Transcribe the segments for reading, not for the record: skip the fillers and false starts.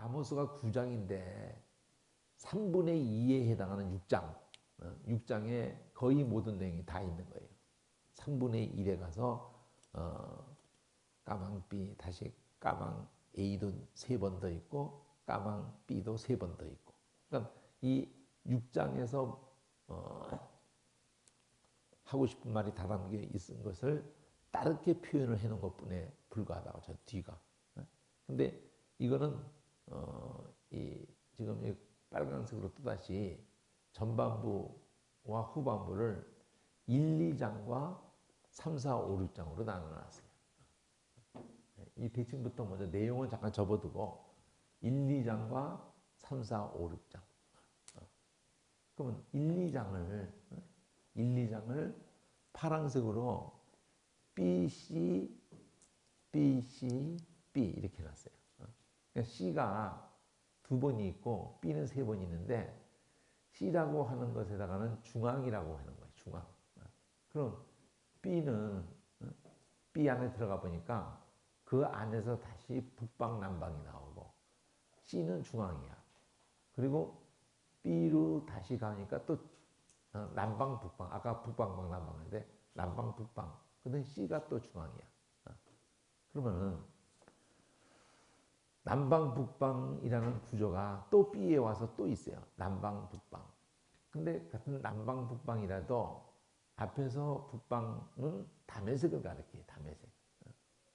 아모스가 9장인데 3분의 2에 해당하는 6장, 6장에 거의 모든 내용이 다 있는 거예요. 3분의 1에 가서 까망 B, 다시 까망 A도 3번 더 있고 까망 B도 3번 더 있고. 그러니까 이 6장에서 하고 싶은 말이 다 담겨 있는 것을 다르게 표현을 해놓은 것뿐에 불과하다고 저 뒤가. 근데 이거는 지금 이 빨간색으로 또다시 전반부와 후반부를 1, 2장과 3, 4, 5, 6장으로 나눠놨어요. 이 대칭부터 먼저 내용은 잠깐 접어두고 1, 2장과 3, 4, 5, 6장. 그러면 1, 2장을 파란색으로 B, C, B, C, B 이렇게 해놨어요. 그러니까 C가 2번이 있고 B는 3번이 있는데 C라고 하는 것에다가는 중앙이라고 하는 거예요. 중앙. 그럼 B는 B 안에 들어가 보니까 그 안에서 다시 북방, 남방이 나오고 C는 중앙이야. 그리고 B로 다시 가니까 또 남방, 북방. 아까 북방방, 남방인데 남방, 북방. 근데 C가 또 중앙이야. 그러면은 남방, 북방이라는 구조가 또 B에 와서 또 있어요. 남방, 북방. 근데 같은 남방, 북방이라도 앞에서 북방은 다메섹을 가리켜요. 다메섹.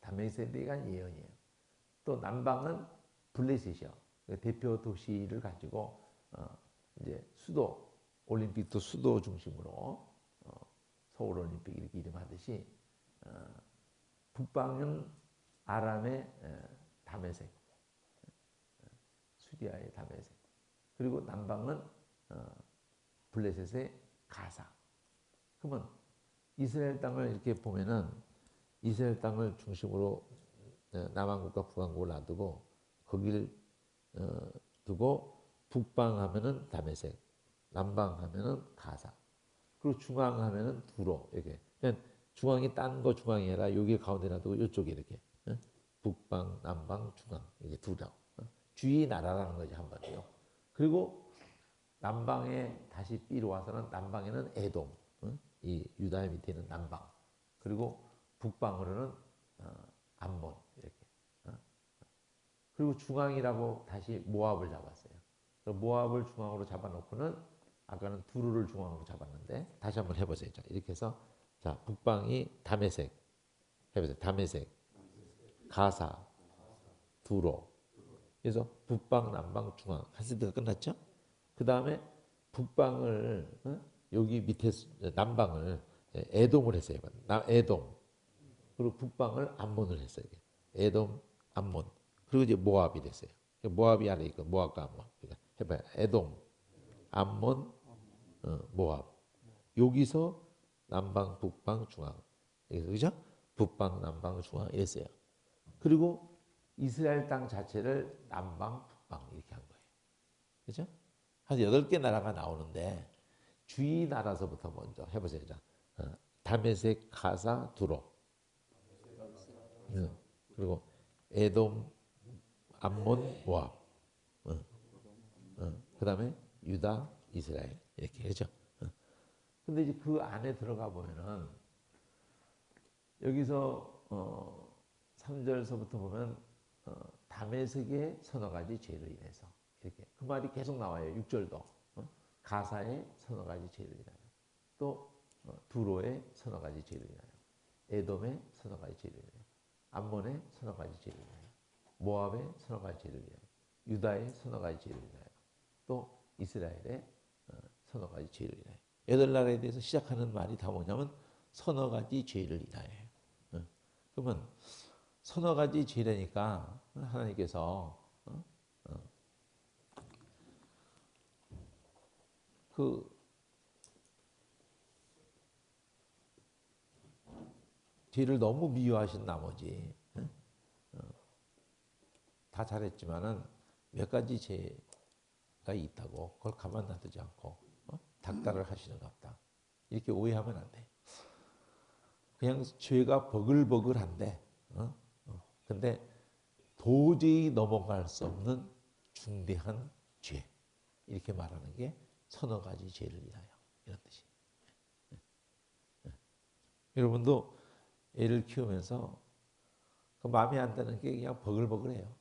다메섹에 대한 예언이에요. 또 남방은 블레셋이요. 대표 도시를 가지고 이제 수도, 올림픽도 수도 중심으로 서울 올림픽 이렇게 이름하듯이 북방은 아람의 다메섹, 수리아의 다메섹. 그리고 남방은 블레셋의 가사. 그러면 이스라엘 땅을 이렇게 보면은 이스라엘 땅을 중심으로 남한국과 북한국을 놔두고 거기를 두고 북방 하면은 다메섹, 남방 하면은 가사, 그리고 중앙 하면은 두로 이렇게. 그냥 중앙이 딴 거 중앙이 아니라 여기 가운데 놔두고 이쪽에 이렇게 북방, 남방, 중앙 이게 두라고. 주의 나라라는 거지 한마디요. 그리고 남방에 다시 B로 와서는 남방에는 에돔, 이 유다의 밑에 있는 남방. 그리고 북방으로는 암몬 이렇게. 그리고 중앙이라고 다시 모압을 잡았어요. 모압을 중앙으로 잡아놓고는 아까는 두루를 중앙으로 잡았는데 다시 한번 해보세요. 자, 이렇게 해서 자 북방이 다메섹 해보세요. 다메섹, 가사, 두로. 그래서 북방, 남방, 중앙 카세트가 끝났죠? 그 다음에 북방을 여기 밑에 남방을 에돔을 했어요. 에돔. 그리고 북방을 암몬을 했어요. 에돔, 암몬. 그리고 이제 모압이 됐어요. 모압이 아래 있고 모압과 암몬. 그러니까 해봐요. 에돔, 암몬, 모압. 여기서 남방, 북방, 중앙. 그죠? 북방, 남방, 중앙 이랬어요. 그리고 이스라엘 땅 자체를 남방, 북방 이렇게 한 거예요. 그죠? 한 8개 나라가 나오는데 주위 나라서부터 먼저 해보세요. 다메섹, 가사, 두로. 그리고 에돔, 암몬, 모압. 그 다음에 유다, 이스라엘 이렇게 그렇죠. 근데 이제 그 안에 들어가 보면은 여기서 3절서부터 보면 다메섹의 서너 가지 죄로 인해서 이렇게 그 말이 계속 나와요. 6절도 가사의 서너 가지 죄로 인하여, 또 두로의 서너 가지 죄로 인하여, 에돔의 서너 가지 죄로 인하여, 암몬의 서너 가지 죄로 인하여, 모압의 서너 가지 죄로 인하여, 유다의 서너 가지 죄로 인하여, 또 이스라엘의 서너 가지 죄로 인하여. 8나라에 대해서 시작하는 말이 다 뭐냐면 서너 가지 죄를 인하여요. 그러면 서너 가지 죄라니까 하나님께서 그 죄를 너무 미워하신 나머지 다 잘했지만은 몇 가지 죄가 있다고 그걸 가만 놔두지 않고 닥달을 하시는가 보다. 이렇게 오해하면 안 돼. 그냥 죄가 버글버글한데 근데 도저히 넘어갈 수 없는 중대한 죄 이렇게 말하는 게 서너 가지 죄를 위하여 이런 뜻이. 여러분도 애를 키우면서 그 마음에 안 드는 게 그냥 버글버글해요.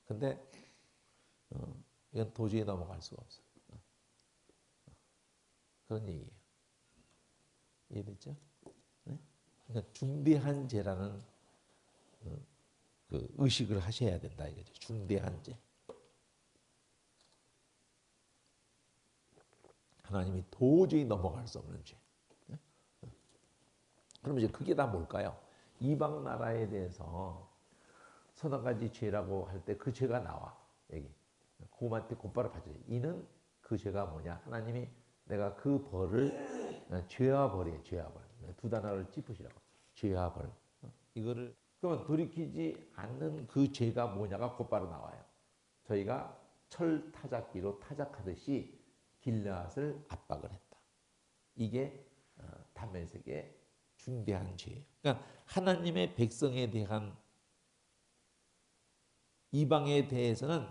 근데 이건 도저히 넘어갈 수가 없어. 그런 얘기예요. 이해됐죠? 네? 그러니까 중대한 죄라는 그 의식을 하셔야 된다 이거죠. 중대한 죄. 하나님이 도저히 넘어갈 수 없는 죄. 네? 그럼 이제 그게 다 뭘까요? 이방 나라에 대해서 서너 가지 죄라고 할 때 그 죄가 나와. 여기. 그것한테 곧바로 받아요. 이는 그 죄가 뭐냐? 하나님이 내가 그 벌을 죄와 벌이에요. 죄와 벌. 두 단어를 짚으시라고. 죄와 벌. 이거를 그러면 돌이키지 않는 그 죄가 뭐냐가 곧바로 나와요. 저희가 철 타작기로 타작하듯이 길르앗을 압박을 했다. 이게 다메섹의 중대한 죄예요. 그러니까 하나님의 백성에 대한 이방에 대해서는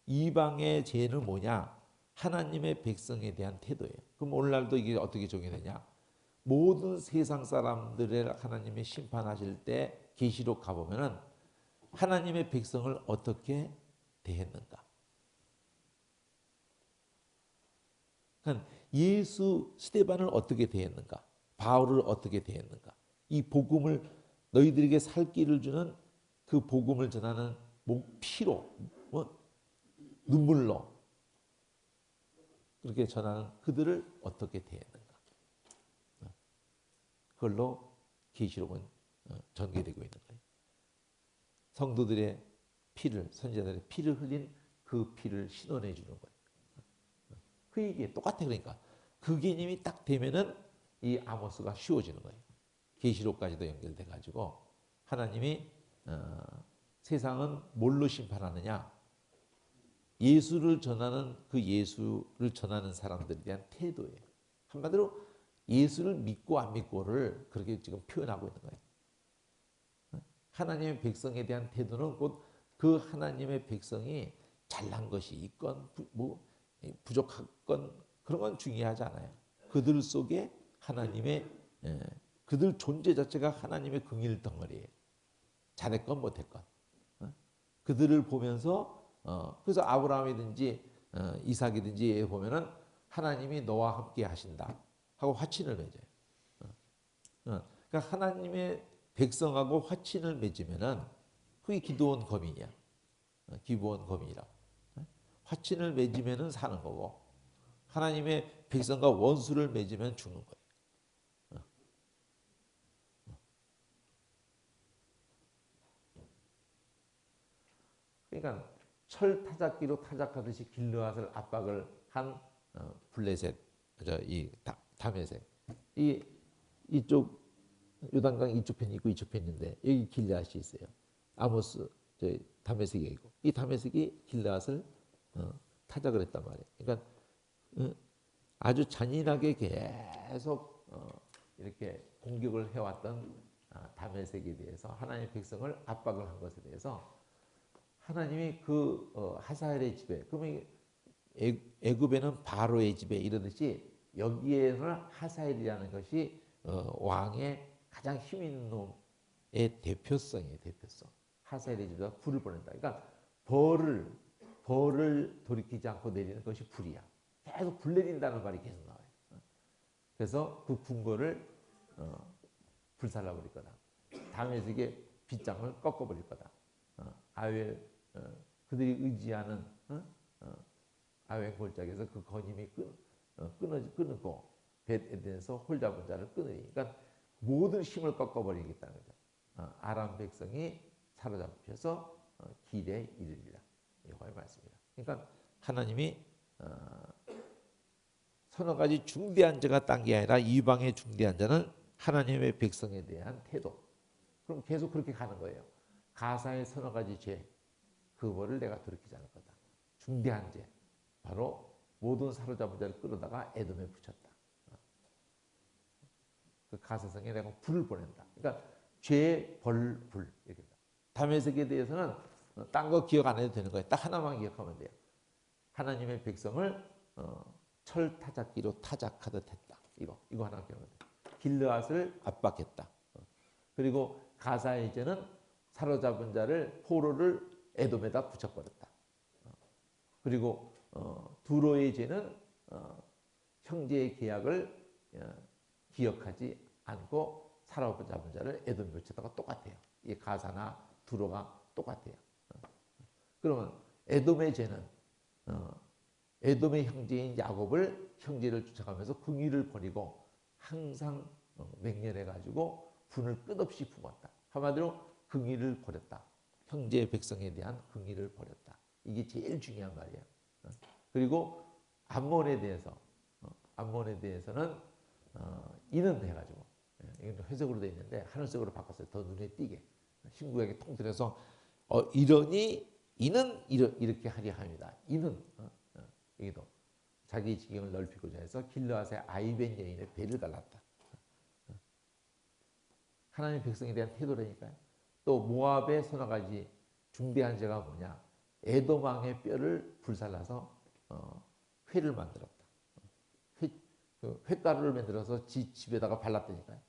이방의 죄는 뭐냐? 하나님의 백성에 대한 태도예요. 그럼 오늘날도 이게 어떻게 적용되냐? 모든 세상 사람들을 하나님이 심판하실 때 계시록 가보면은 하나님의 백성을 어떻게 대했는가? 그러니까 예수 스데반을 어떻게 대했는가? 바울을 어떻게 대했는가? 이 복음을 너희들에게 살 길을 주는 그 복음을 전하는 피로, 눈물로 그렇게 전하는 그들을 어떻게 대했는가? 그걸로 계시록은 전개되고 있는 거예요. 성도들의 피를, 선지자들의 피를 흘린 그 피를 신원해 주는 거예요. 그 얘기 똑같아. 그러니까 그 개념이 딱 되면은 이 아모스가 쉬워지는 거예요. 계시록까지도 연결돼 가지고 하나님이 세상은 뭘로 심판하느냐? 예수를 전하는 그 예수를 전하는 사람들에 대한 태도예요. 한마디로 예수를 믿고 안 믿고를 그렇게 지금 표현하고 있는 거예요. 하나님의 백성에 대한 태도는 곧 그 하나님의 백성이 잘난 것이 있건 부족하건 그런 건 중요하지 않아요. 그들 속에 하나님의 그들 존재 자체가 하나님의 긍일 덩어리예요. 잘했건 못했건 그들을 보면서 그래서 아브라함이든지 이삭이든지 보면은 하나님이 너와 함께 하신다 하고 화친을 맺어요. 그러니까 하나님의 백성하고 화친을 맺으면은 그게 기도원 거민이야. 기도원 거민이라. 화친을 맺으면은 사는 거고 하나님의 백성과 원수를 맺으면 죽는 거예요. 그러니까 철 타작기로 타작하듯이 길르앗을 압박을 한 블레셋, 이 다메섹, 이쪽 요단강 이쪽 편이 있고 이쪽 편이 있는데 여기 길르앗이 있어요. 아모스 다메섹이 있고 이 다메섹이 길르앗을 타작을 했단 말이에요. 그러니까 아주 잔인하게 계속 이렇게 공격을 해왔던 다메섹에 대해서 하나님의 백성을 압박을 한 것에 대해서 하나님이 그 하사엘의 집에 그러면 애굽에는 바로의 집에 이러듯이 여기에는 하사엘이라는 것이 왕의 가장 힘 있는 놈의 대표성이에요. 대표성. 하사엘의 집에다 불을 보낸다. 그러니까 벌을 돌이키지 않고 내리는 것이 불이야. 계속 불 내린다는 말이 계속 나와요. 그래서 그 궁궐을 불살라버릴 거다. 다메섹의 빗장을 꺾어버릴 거다. 그들이 의지하는 아웬 골짜기에서 그 건임이 끊고 벳에덴에서 홀 잡은 자를 끊으니 그러니까 모든 힘을 꺾어버리겠다는 거죠. 아람 백성이 사로잡혀서 길에 이르리라. 여호와의 말씀입니다. 그러니까 하나님이 서너 가지 중대한 죄가 딴 게 아니라 이방의 중대한 자는 하나님의 백성에 대한 태도. 그럼 계속 그렇게 가는 거예요. 가사의 서너 가지 죄, 그 벌을 내가 돌이키지 않을 거다. 중대한 죄, 바로 모든 사로잡은 자를 끌어다가 에돔에 붙였다. 그 가사성에 내가 불을 보낸다. 그러니까 죄, 벌, 불 이렇게. 다메섹에 대해서는 딴 거 기억 안 해도 되는 거예요. 딱 하나만 기억하면 돼요. 하나님의 백성을 철타작기로 타작하듯 했다. 이거 하나 기억하면 돼요. 길르앗을 압박했다. 그리고 가사의 이제는 사로잡은 자를 포로를 에돔에다 붙여버렸다. 그리고 두로의 죄는 형제의 계약을 기억하지 않고 사로잡은 자를 에돔에 붙였다가 똑같아요. 이 가사나 두로가 똑같아요. 그러면 에돔의 죄는 에돔의 형제인 야곱을 형제를 쫓아가면서 궁위를 버리고 항상 맹렬해가지고 분을 끝없이 품었다. 한마디로 긍의를 버렸다. 형제 백성에 대한 긍의를 버렸다. 이게 제일 중요한 말이에요. 그리고 암몬에 대해서는 이는 해가지고 이건 회색으로 되어 있는데 하늘색으로 바꿨어요. 더 눈에 띄게 신구약에 통틀어서 이러니 이는 이렇게 하려 합니다. 이는 여기도 자기 지경을 넓히고자 해서 길르앗의 아이벤 여인의 배를 갈랐다. 하나님의 백성에 대한 태도라니까요. 또 모압의 선악가지 중대한 죄가 뭐냐? 에돔 왕의 뼈를 불살라서 회를 만들었다. 회가루를 만들어서 집에다가 발랐다니까요.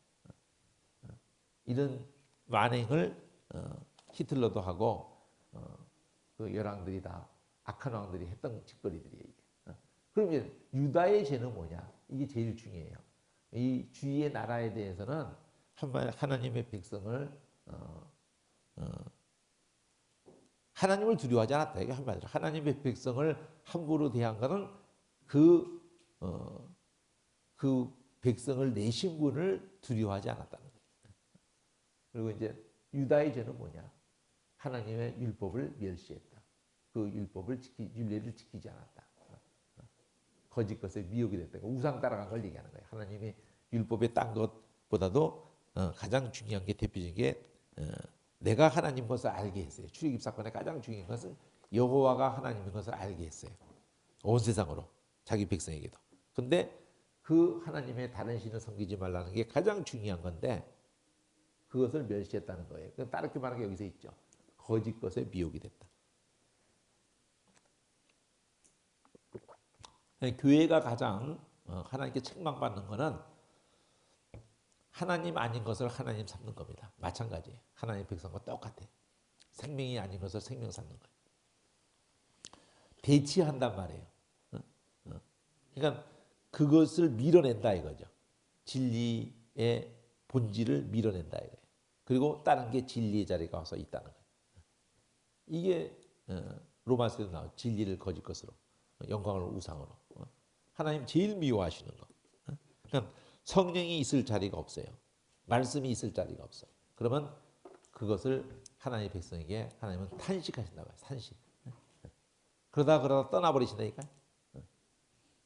이런 만행을 히틀러도 하고 그 열왕들이 다 악한 왕들이 했던 짓거리들이에요. 그러면 유다의 죄는 뭐냐? 이게 제일 중요해요. 이 주위의 나라에 대해서는 하나님의 백성을 하나님을 두려워하지 않았다. 이게 한마디로 하나님의 백성을 함부로 대한 것은 그 백성을 내신 분을 두려워하지 않았다는 거예요. 그리고 이제 유다의 죄는 뭐냐? 하나님의 율법을 멸시했다. 그 율례를 지키지 않았다. 거짓 것에 미혹이 됐다. 우상 따라간 걸 얘기하는 거예요. 하나님의 율법에 딴 것보다도 가장 중요한 게 대표적인 게 내가 하나님 것을 알게 했어요. 출애굽 사건의 가장 중요한 것은 여호와가 하나님인 것을 알게 했어요. 온 세상으로 자기 백성에게도. 근데 그 하나님의 다른 신을 섬기지 말라는 게 가장 중요한 건데 그것을 멸시했다는 거예요. 다르게 말하는 게 여기서 있죠. 거짓 것에 미혹이 됐다. 교회가 가장 하나님께 책망받는 것은 하나님 아닌 것을 하나님 삼는 겁니다. 마찬가지예요. 하나님 백성과 똑같아요. 생명이 아닌 것을 생명 삼는 거예요. 대치한단 말이에요. 그러니까 그것을 밀어낸다 이거죠. 진리의 본질을 밀어낸다 이거예요. 그리고 다른 게 진리의 자리가 와서 있다는 거예요. 이게 로마서에도 나오죠. 진리를 거짓 것으로, 영광을 우상으로. 하나님 제일 미워하시는 거. 그러니까 성령이 있을 자리가 없어요. 말씀이 있을 자리가 없어요. 그러면 그것을 하나님의 백성에게 하나님은 탄식하신다고 해요. 탄식. 그러다 떠나버리신다니까요.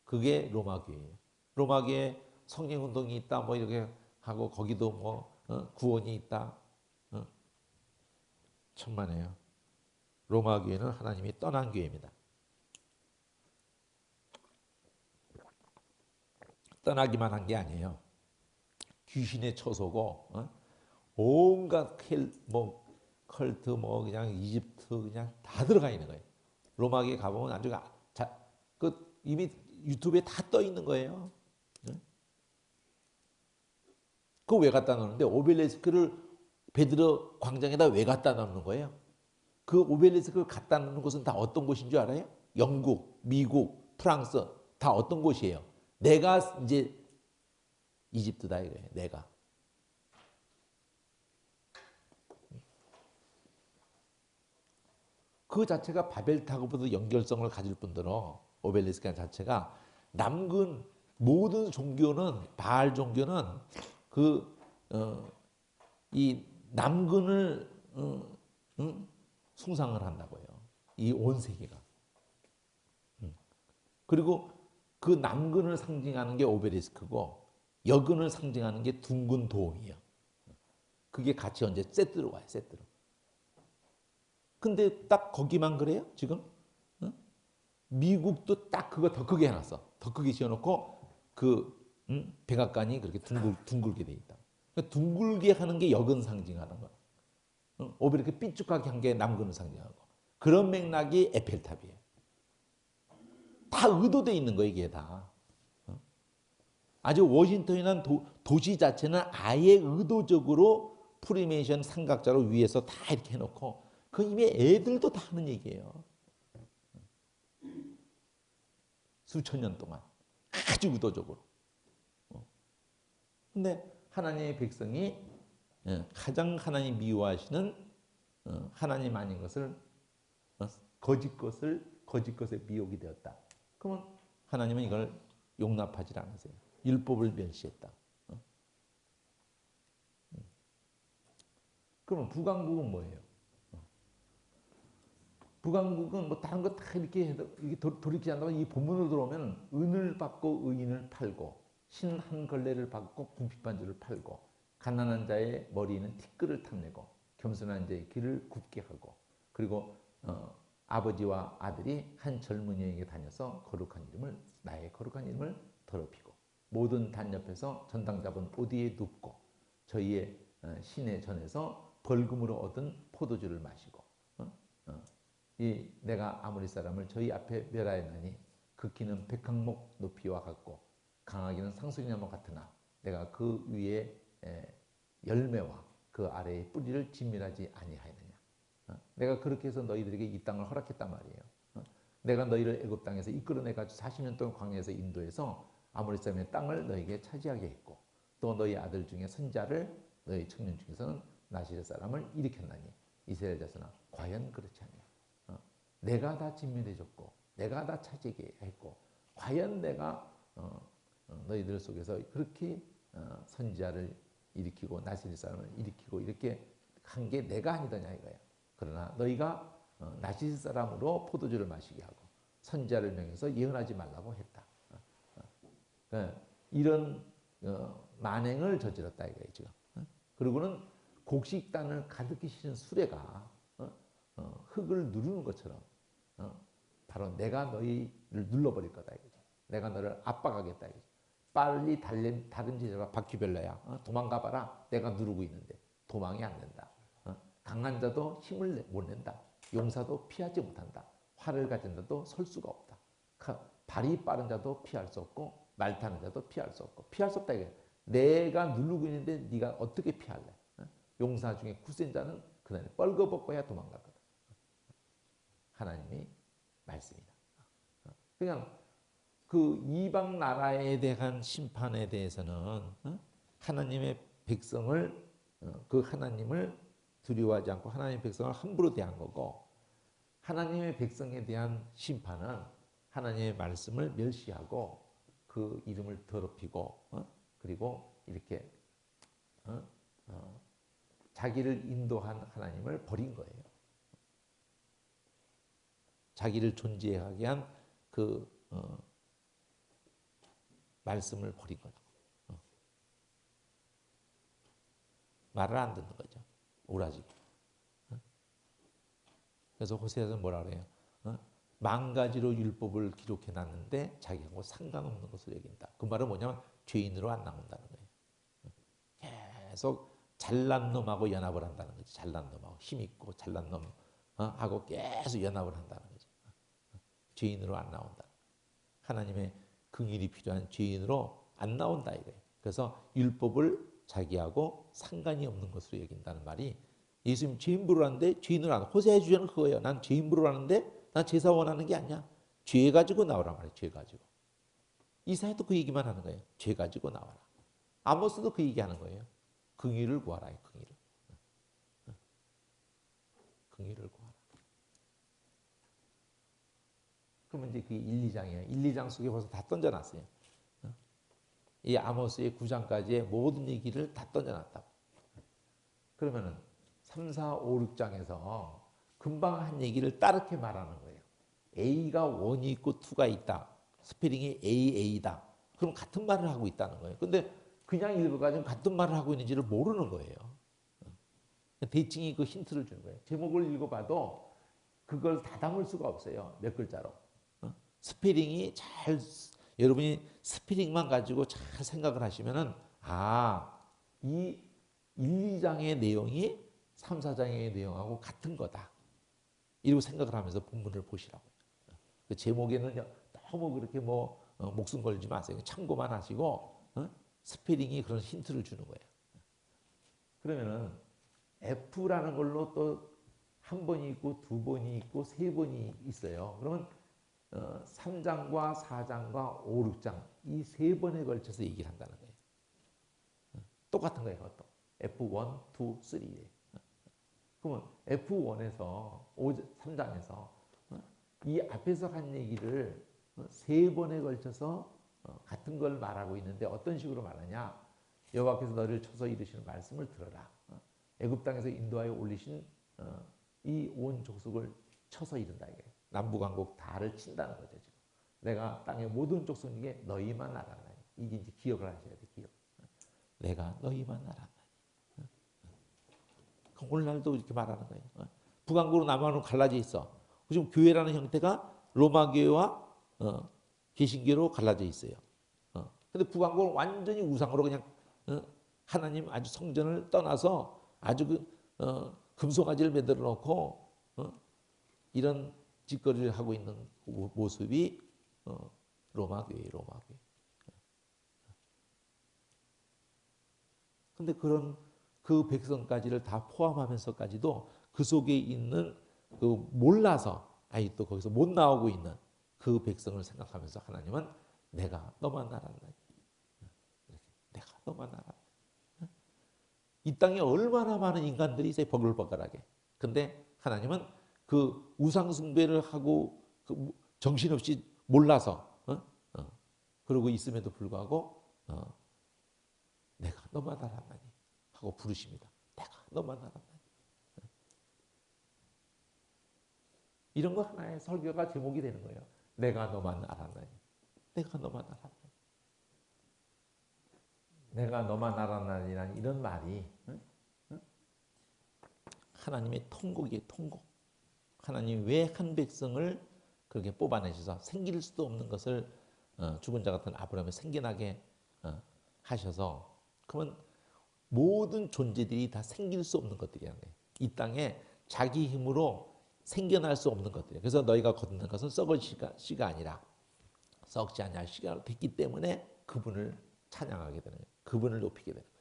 그게 로마 교회예요. 로마 교회에 성령 운동이 있다 뭐 이렇게 하고 거기도 뭐 구원이 있다. 천만에요. 로마 교회는 하나님이 떠난 교회입니다. 떠나기만 한 게 아니에요. 귀신에 처소고 온갖 컬트 그냥 이집트 그냥 다 들어가 있는 거예요. 로마에 가보면 아주 이미 유튜브에 다 떠 있는 거예요. 그거 왜 갖다 놓는데 오벨리스크를 베드로 광장에다 왜 갖다 놓는 거예요? 그 오벨리스크를 갖다 놓는 곳은 다 어떤 곳인 줄 알아요? 영국, 미국, 프랑스 다 어떤 곳이에요? 내가 이제 이집트다 이거예요. 내가. 그 자체가 바벨탑하고도 연결성을 가질 뿐더러 오벨리스크 자체가 남근 모든 종교는 바알 종교는 이 남근을 숭상을 한다고요. 이 온 세계가. 그리고 그 남근을 상징하는 게 오벨리스크고 여근을 상징하는 게 둥근 도움이에요. 그게 같이 언제 세트로 와요. 세트로. 근데 딱 거기만 그래요? 지금? 미국도 딱 그거 더 크게 해놨어. 더 크게 지어놓고 백악관이 그렇게 둥글게 돼 있다. 그러니까 둥글게 하는 게 여근 상징하는 거. 오벨리스크 삐쭉하게 한 게 남근을 상징하고 그런 맥락이 에펠탑이에요. 다 의도되어 있는 거예요, 이게 다. 아주 워싱턴이라는 도시 자체는 아예 의도적으로 프리메이션 삼각자로 위에서 다 이렇게 해놓고 그 이미 애들도 다 하는 얘기예요. 수천 년 동안 아주 의도적으로. 근데 하나님의 백성이 가장 하나님 미워하시는 하나님 아닌 것을 거짓 것의 미혹이 되었다. 그러면 하나님은 이걸 용납하지 않으세요. 율법을 멸시했다. 그럼 부강국은 뭐예요? 부강국은 뭐 다른 거 다 이렇게 돌이키지 않다가 이 본문으로 들어오면 은을 받고 의인을 팔고 신 한 걸레를 받고 궁핍반주를 팔고 가난한 자의 머리에는 티끌을 탐내고 겸손한 자의 길을 굽게 하고 그리고 아버지와 아들이 한 젊은이에게 다녀서 나의 거룩한 이름을 더럽히고 모든 단 옆에서 전당 잡은 오디에 눕고 저희의 신의 전에서 벌금으로 얻은 포도주를 마시고 이 내가 아모리 사람을 저희 앞에 멸하였나니 그 키는 백항목 높이와 같고 강하기는 상수리나무 같으나 내가 그 위에 열매와 그 아래의 뿌리를 진밀하지 아니하였느냐. 내가 그렇게 해서 너희들에게 이 땅을 허락했단 말이에요. 내가 너희를 애굽 땅에서 이끌어내가지고 40년 동안 광야에서 인도해서 아모리 사람의 땅을 너희에게 차지하게 했고 또 너희 아들 중에 선자를 너희 청년 중에서는 나시렛 사람을 일으켰나니 이스라엘 자손아 과연 그렇지 않냐. 내가 다 진멸해줬고 내가 다 차지하게 했고 과연 내가 너희들 속에서 그렇게 선지자를 일으키고 나시렛 사람을 일으키고 이렇게 한 게 내가 아니더냐 이거야. 그러나 너희가 나시렛 사람으로 포도주를 마시게 하고 선지자를 명해서 예언하지 말라고 했다. 이런 만행을 저질렀다 이거예요 지금. 그리고는 곡식단을 가득히 실은 수레가 흙을 누르는 것처럼 바로 내가 너희를 눌러버릴 거다 이거죠. 내가 너를 압박하겠다 이거죠. 빨리 다른 지자가 바퀴벌레야. 도망가봐라. 내가 누르고 있는데 도망이 안 된다. 강한 자도 힘을 못 낸다. 용사도 피하지 못한다. 활을 가진 자도 설 수가 없다. 발이 빠른 자도 피할 수 없고 말 타는 자도 피할 수 없고 피할 수 없다 이거예요. 내가 누르고 있는데 네가 어떻게 피할래? 용사 중에 굳센 자는 그날에 뻘거벗고야 도망가거든. 하나님의 말씀이다. 그냥 그 이방 나라에 대한 심판에 대해서는 하나님의 백성을 그 하나님을 두려워하지 않고 하나님의 백성을 함부로 대한 거고 하나님의 백성에 대한 심판은 하나님의 말씀을 멸시하고 그 이름을 더럽히고 그리고 이렇게 자기를 인도한 하나님을 버린 거예요. 자기를 존재하게 한 그 말씀을 버린 거라고. 말을 안 듣는 거죠. 오라지게. 그래서 호세아서는 뭐라 그래요? 만 가지로 율법을 기록해 놨는데 자기하고 상관없는 것을 여긴다. 그 말은 뭐냐면 죄인으로 안 나온다는 거예요. 계속 잘난 놈하고 연합을 한다는 거지. 잘난 놈하고 힘있고 잘난 놈하고 계속 연합을 한다는 거죠. 죄인으로 안 나온다. 하나님의 긍휼이 필요한 죄인으로 안 나온다 이거예요. 그래서 율법을 자기하고 상관이 없는 것으로 여긴다는 말이 예수님 죄인 부르라는데 죄인으로 안 호세아의 주제는 그거예요. 난 죄인 부르라는데 난 제사 원하는 게 아니야. 죄 가지고 나오란 말이에요. 죄 가지고. 이사야도 그 얘기만 하는 거예요. 죄 가지고 나와라. 아모스도 그 얘기하는 거예요. 긍휼을 구하라. 긍휼을. 긍휼을 구하라. 그러면 이제 그게 1, 2장이에요. 1, 2장 속에 벌써 다 던져놨어요. 이 아모스의 9장까지의 모든 얘기를 다 던져놨다고. 그러면은 3, 4, 5, 6장에서 금방 한 얘기를 따르게 말하는 거예요. A가 1이 있고 2가 있다. 스페링이 AA다. 그럼 같은 말을 하고 있다는 거예요. 근데 그냥 읽어가지고 같은 말을 하고 있는지를 모르는 거예요. 대칭이 그 힌트를 주는 거예요. 제목을 읽어봐도 그걸 다 담을 수가 없어요. 몇 글자로. 스페링이 여러분이 스페링만 가지고 잘 생각을 하시면은, 이 1, 2장의 내용이 3, 4장의 내용하고 같은 거다. 이러고 생각을 하면서 본문을 보시라고요. 그 제목에는 너무 그렇게 목숨 걸지 마세요. 참고만 하시고 스페링이 그런 힌트를 주는 거예요. 그러면은 F라는 걸로 또 한 번이 있고 두 번이 있고 세 번이 있어요. 그러면 3장과 4장과 5, 6장 이 세 번에 걸쳐서 얘기를 한다는 거예요. 똑같은 거예요. 그것도. F1, 2, 3. 그러면 F1에서 3장에서 이 앞에서 한 얘기를 세 번에 걸쳐서 같은 걸 말하고 있는데 어떤 식으로 말하냐. 여호와께서 너를 쳐서 이르시는 말씀을 들어라. 애굽 땅에서 인도하여 올리신 이 온 족속을 쳐서 이른다. 이게 남북왕국 다를 친다는 거죠. 지금 내가 땅의 모든 족속에게 너희만 알아나니. 이게 이제 기억을 하셔야 돼. 기억. 내가 너희만 알아나니. 오늘날도 이렇게 말하는 거예요. 북왕국으로 남왕국으로 갈라져 있어. 지금 교회라는 형태가 로마 교회와 개신교로 갈라져 있어요. 근데 북왕국은 완전히 우상으로 그냥 하나님 아주 성전을 떠나서 아주 금송아지를 만들어 놓고 이런 짓거리를 하고 있는 모습이 로마 교회. 근데 그 백성까지를 다 포함하면서까지도 그 속에 있는 그 몰라서 또 거기서 못 나오고 있는 그 백성을 생각하면서 하나님은 내가 너만 알았나니. 내가 너만 알았나니. 이 땅에 얼마나 많은 인간들이 있어요. 버글버글하게. 근데 하나님은 그 우상 숭배를 하고 그 정신없이 몰라서 그러고 있음에도 불구하고 내가 너만 알았나니 하고 부르십니다. 내가 너만 알았나니. 이런 거 하나의 설교가 제목이 되는 거예요. 내가 너만 알았나니. 내가 너만 알았나니. 내가 너만 알았나니라는 이런 말이 하나님의 통곡이에요. 통곡. 하나님 왜 한 백성을 그렇게 뽑아내셔서 생길 수도 없는 것을 죽은 자 같은 아브라함을 생겨나게 하셔서 그러면 모든 존재들이 다 생길 수 없는 것들이라는 거예요. 이 땅에 자기 힘으로 생겨날 수 없는 것들이에요. 그래서 너희가 걷는 것은 썩을 씨가 아니라 썩지 아니할 씨가 됐기 때문에 그분을 찬양하게 되는 거예요. 그분을 높이게 되는 거예요.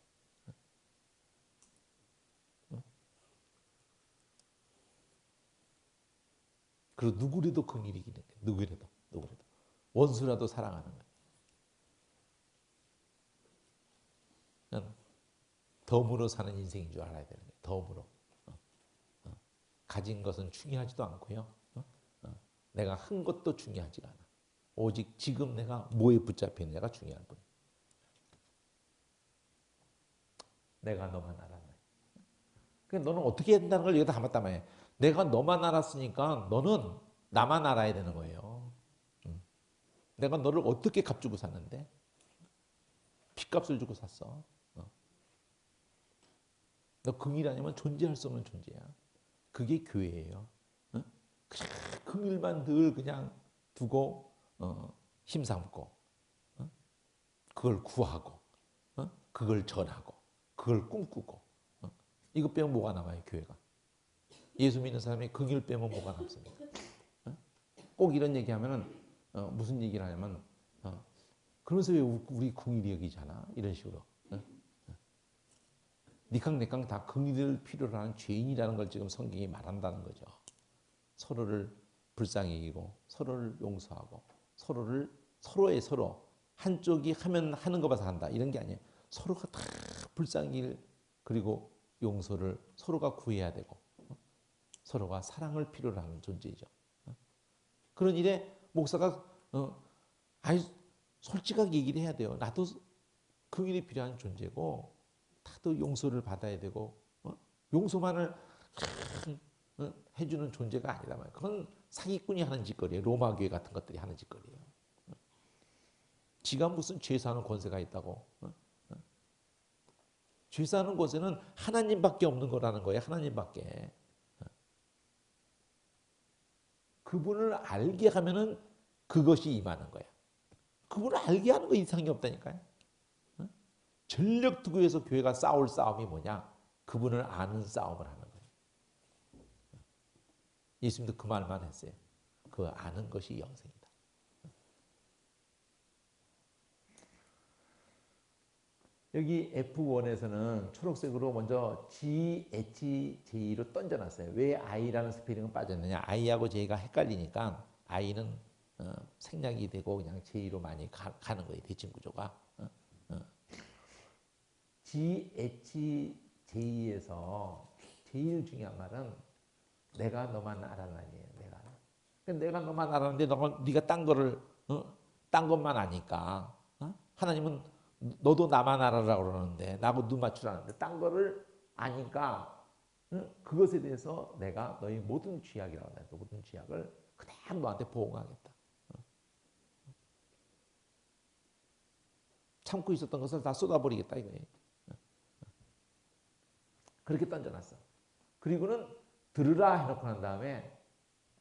그리고 누구라도 긍휼히 이기는 거예요. 누구라도. 원수라도 사랑하는 거예요. 그냥 덤으로 사는 인생인 줄 알아야 되는 거예요. 덤으로. 가진 것은 중요하지도 않고요. 내가 한 것도 중요하지가 않아. 오직 지금 내가 뭐에 붙잡히느냐가 중요한 뿐. 내가 너만 알았네. 그러니까 너는 어떻게 해야 된다는 걸 여기다 담았단 말이에요. 내가 너만 알았으니까 너는 나만 알아야 되는 거예요. 내가 너를 어떻게 값주고 샀는데? 핏값을 주고 샀어. 너 긍일 아니면 존재할 수 없는 존재야. 그게 교회예요. 그냥 긍일만 늘 그냥 두고 힘삼고 그걸 구하고 그걸 전하고 그걸 꿈꾸고 이거 빼면 뭐가 남아요? 교회가. 예수 믿는 사람이 긍일 빼면 뭐가 남습니까? 꼭 이런 얘기하면은 무슨 얘기를 하냐면 그러면서 왜 우리 긍일이 여기잖아 이런 식으로. 니캉 내캉 다 긍일을 필요로 하는 죄인이라는 걸 지금 성경이 말한다는 거죠. 서로를 불쌍히 여기고 서로를 용서하고 서로 한쪽이 하는 것만 한다 이런 게 아니에요. 서로가 다 불쌍히 그리고 용서를 서로가 구해야 되고 서로가 사랑을 필요로 하는 존재이죠. 그런 일에 목사가 솔직하게 얘기를 해야 돼요. 나도 긍일이 필요한 존재고 나도 용서를 받아야 되고 용서만을 해주는 존재가 아니다 말이에요. 그건 사기꾼이 하는 짓거리예요. 로마 교회 같은 것들이 하는 짓거리예요. 지가 무슨 죄사하는 권세가 있다고. 죄사하는 권세는 하나님밖에 없는 거라는 거예요. 하나님밖에. 그분을 알게 하면은 그것이 임하는 거야. 그분을 알게 하는 거 이상이 없다니까요. 전력 투구해서 교회가 싸울 싸움이 뭐냐? 그분을 아는 싸움을 하는 거예요. 예수님도 그 말만 했어요. 그 아는 것이 영생이다. 여기 F1에서는 초록색으로 먼저 G, H, J로 던져놨어요. 왜 I라는 스페링은 빠졌느냐? I하고 J가 헷갈리니까 I는 생략이 되고 그냥 J로 많이 가는 거예요. 대칭 구조가. G, H, J에서 제일 중요한 말은 내가 너만 알아라니에요. 내가 너만 알았는데 네가 딴 거를 딴 것만 아니까 하나님은 너도 나만 알아라 그러는데 나하고 눈 맞추라는데 딴 거를 아니까 그것에 대해서 내가 너희 모든 죄악이라고 해. 모든 죄악을 그냥 너한테 보응하겠다. 참고 있었던 것을 다 쏟아버리겠다 이거예요. 그렇게 던져놨어. 그리고는 들으라 해놓고 난 다음에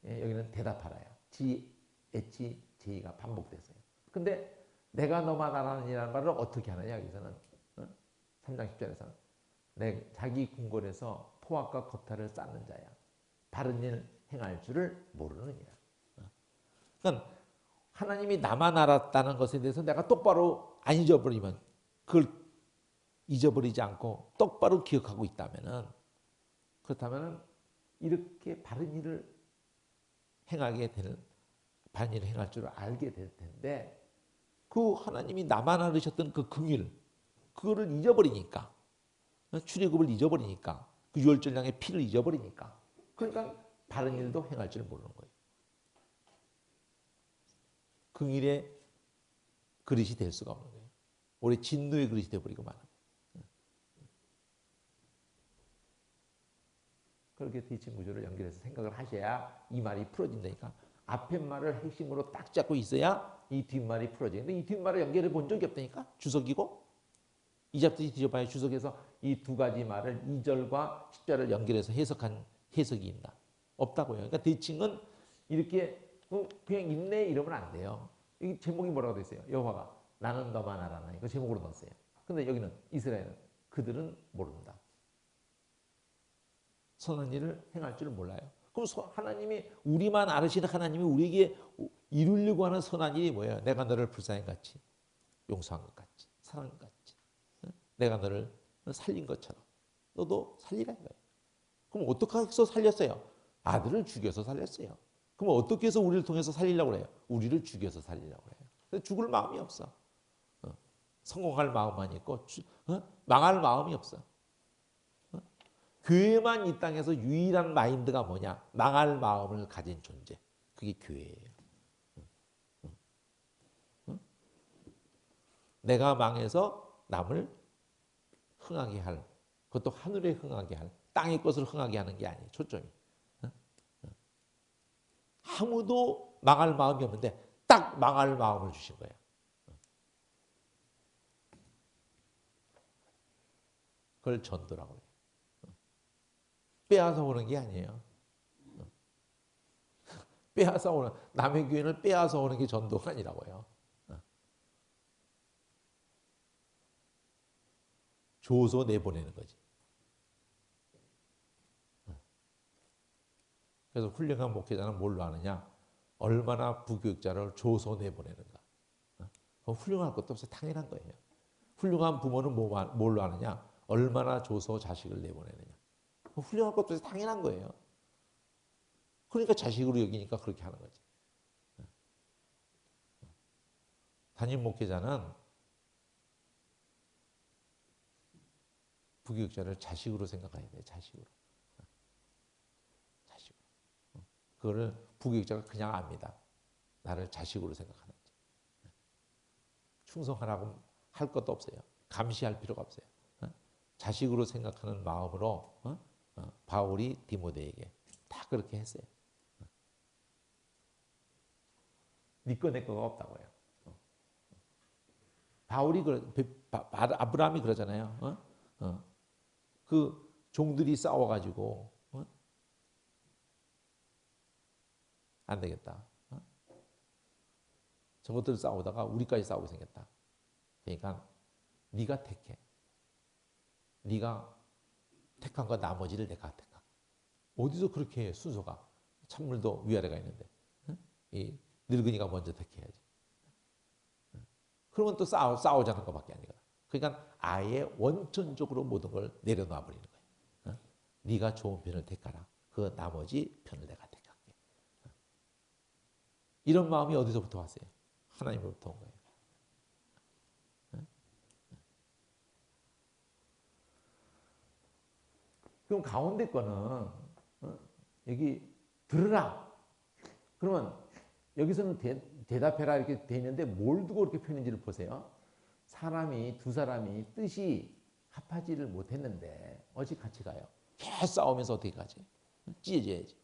여기는 대답하라요. G, H, J가 반복됐어요. 근데 내가 너만 알아느니라는 말을 어떻게 하느냐 여기서는 3장 10절에서는 자기 궁궐에서 포악과 겁탈을 쌓는 자야. 바른 일 행할 줄을 모르느니라. 그러니까 하나님이 나만 알았다는 것에 대해서 내가 똑바로 안 잊어버리면 그걸 잊어버리지 않고 똑바로 기억하고 있다면은 그렇다면은 이렇게 바른 일을 행하게 되는 바른 일을 행할 줄을 알게 될 텐데 그 하나님이 나만 알으셨던 그 긍휼 그거를 잊어버리니까 출애굽을 잊어버리니까 그 유월절량의 피를 잊어버리니까 그러니까 바른 일도 행할 줄 모르는 거예요. 긍휼의 그릇이 될 수가 없는 거예요. 올해 진노의 그릇이 되어버리고 마는 거예요. 그렇게 대칭 구조를 연결해서 생각을 하셔야 이 말이 풀어진다니까. 앞에 말을 핵심으로 딱 잡고 있어야 이 뒷말이 풀어지는데 이 뒷말을 연결해 본 적이 없다니까. 주석이고 이 잡듯이 뒤져봐야 주석에서 이 두 가지 말을 2절과 10절을 연결해서 해석한 해석이 있나. 없다고요. 그러니까 대칭은 이렇게 그냥 있네 이러면 안 돼요. 이 제목이 뭐라고 돼 있어요? 여호와가 나는 너만 알아나. 이거 제목으로 넣었어요. 근데 여기는 이스라엘은 그들은 모른다. 선한 일을 행할 줄 몰라요. 그럼 하나님이 우리만 알으시는 하나님이 우리에게 이루려고 하는 선한 일이 뭐예요? 내가 너를 불쌍히 같이 용서한 것 같이 사랑한 것 같이 내가 너를 살린 것처럼 너도 살리라 이거예요. 그럼 어떻게 해서 살렸어요? 아들을 죽여서 살렸어요. 그럼 어떻게 해서 우리를 통해서 살리려고 그래요? 우리를 죽여서 살리려고 그래요. 죽을 마음이 없어. 성공할 마음만 있고 망할 마음이 없어. 교회만 이 땅에서 유일한 마인드가 뭐냐? 망할 마음을 가진 존재. 그게 교회예요. 내가 망해서 남을 흥하게 할, 그것도 하늘에 흥하게 할, 땅의 것을 흥하게 하는 게 아니에요. 초점이. 아무도 망할 마음이 없는데 딱 망할 마음을 주신 거예요. 그걸 전도라고 해요. 빼앗아 오는 게 아니에요. 빼앗아 오는, 남의 교회를 빼앗아 오는 게 전도가 아니라고요. 줘서 내보내는 거지. 그래서 훌륭한 목회자는 뭘로 하느냐? 얼마나 부교육자를 줘서 내보내는가. 훌륭할 것도 없어요. 당연한 거예요. 훌륭한 부모는 뭘로 하느냐? 얼마나 줘서 자식을 내보내느냐. 훌륭할 것도 없어요. 당연한 거예요. 그러니까 자식으로 여기니까 그렇게 하는 거지. 담임 목회자는 부교육자를 자식으로 생각해야 돼요. 자식으로. 자식으로. 그거를 부교육자가 그냥 압니다. 나를 자식으로 생각하는지. 충성하라고 할 것도 없어요. 감시할 필요가 없어요. 자식으로 생각하는 마음으로 바울이 디모데에게 다 그렇게 했어요. 네 거 내 거가 없다고요. 바울이 아브라함이 그러잖아요. 그 종들이 싸워가지고 안 되겠다. 저것들 싸우다가 우리까지 싸우게 생겼다. 그러니까 네가 택해. 네가 택한 거 나머지를 내가 택하. 어디서 그렇게 해 순서가. 찬물도 위아래가 있는데 이 늙은이가 먼저 택해야지. 그러면 또 싸우자는 것밖에 아니거든. 그러니까 아예 원천적으로 모든 걸 내려놔 버리는 거예요. 네가 좋은 편을 택하라. 그 나머지 편을 내가 택할게. 이런 마음이 어디서부터 왔어요? 하나님으로부터 온 거예요. 그럼 가운데 거는 여기 들으라. 그러면 여기서는 대답해라 이렇게 돼 있는데 뭘 두고 이렇게 펴는지를 보세요. 두 사람이 뜻이 합하지를 못했는데 어찌 같이 가요? 계속 싸우면서 어떻게 가지? 찢어져야지.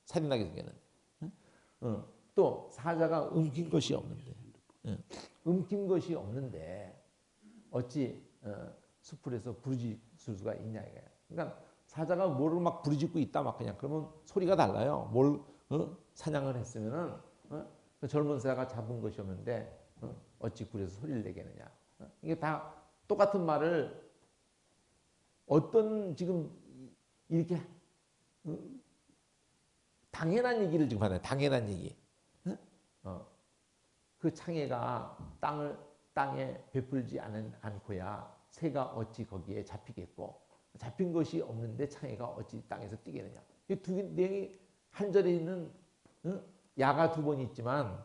살인하게 생겼는데. 또 사자가 움킨 것이 없는데 어찌 수풀에서 부르짖을 수가 있냐 이거예요. 그러니까 사자가 뭐를 막 부르짖고 있다 막 그냥 그러면 소리가 달라요. 뭘 사냥을 했으면은 그 젊은 사자가 잡은 것이 없는데 어찌 굴에서 소리를 내겠느냐. 이게 다 똑같은 말을 어떤 지금 이렇게 당연한 얘기를 지금 하네. 당연한 얘기. 그 창해가 땅에 베풀지 않고야 새가 어찌 거기에 잡히겠고 잡힌 것이 없는데 창해가 어찌 땅에서 뛰겠느냐. 이 두 내용이 한 절에 있는 야가 두 번 있지만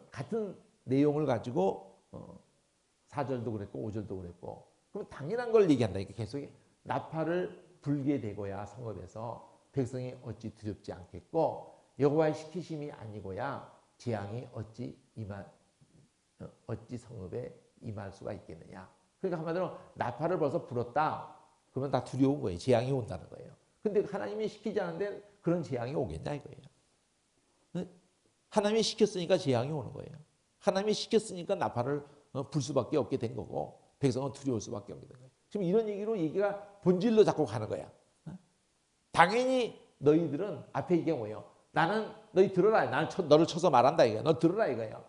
같은 내용을 가지고 4절도 그랬고 5절도 그랬고 그럼 당연한 걸 얘기한다. 이게 계속 나팔을 불게 되고야 성읍에서 백성이 어찌 두렵지 않겠고 여호와의 시키심이 아니고야 재앙이 어찌 성읍에 임할 수가 있겠느냐. 그러니까 한마디로 나팔을 벌써 불었다. 그러면 다 두려운 거예요. 재앙이 온다는 거예요. 근데 하나님이 시키지 않은데 그런 재앙이 오겠냐 이거예요. 하나님이 시켰으니까 재앙이 오는 거예요. 하나님이 시켰으니까 나팔을 불 수밖에 없게 된 거고 백성은 두려울 수밖에 없게 된 거예요. 지금 이런 얘기로 얘기가 본질로 자꾸 가는 거야. 당연히 너희들은 앞에 얘기가 뭐예요? 나는 너희 들어라. 나는 너를 쳐서 말한다 이거야. 너 들어라 이거예요.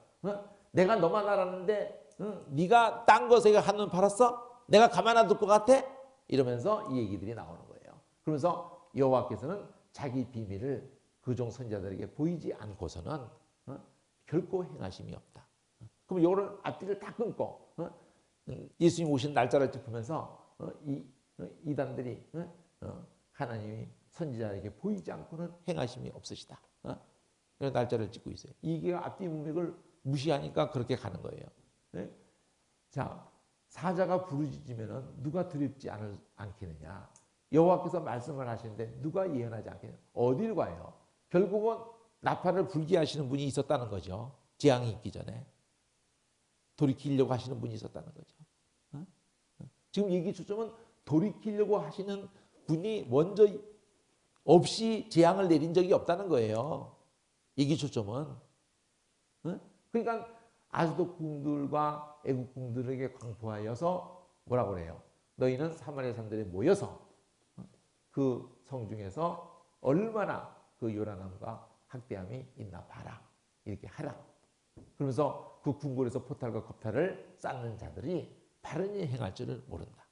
내가 너만 알았는데 네가 딴 것에 한눈 팔았어? 내가 가만 안 둘 것 같아? 이러면서 이 얘기들이 나오는 거예요. 그러면서 여호와께서는 자기 비밀을 그종 선지자들에게 보이지 않고서는 결코 행하심이 없다. 그럼 이거를 앞뒤를 다 끊고 예수님 오신 날짜를 짚으면서 이단들이 하나님이 선지자에게 보이지 않고는 행하심이 없으시다. 그런 날짜를 찍고 있어요. 이게 앞뒤 문맥을 무시하니까 그렇게 가는 거예요. 네? 자, 사자가 부르짖으면 누가 두렵지 않겠느냐. 여호와께서 말씀을 하시는데 누가 예언하지 않겠느냐. 어딜 가요? 결국은 나팔을 불게 하시는 분이 있었다는 거죠. 재앙이 있기 전에. 돌이키려고 하시는 분이 있었다는 거죠. 지금 얘기 초점은 돌이키려고 하시는 분이 먼저 없이 재앙을 내린 적이 없다는 거예요. 얘기 초점은. 그러니까 아스돗 궁들과 애국 궁들에게 광포하여서 뭐라고 그래요? 너희는 사마리아 사람들이 모여서 그 성 중에서 얼마나 그 요란함과 학대함이 있나 봐라. 이렇게 하라. 그러면서 그 궁궐에서 포탈과 겁탈을 쌓는 자들이 바른 일 행할 줄을 모른다.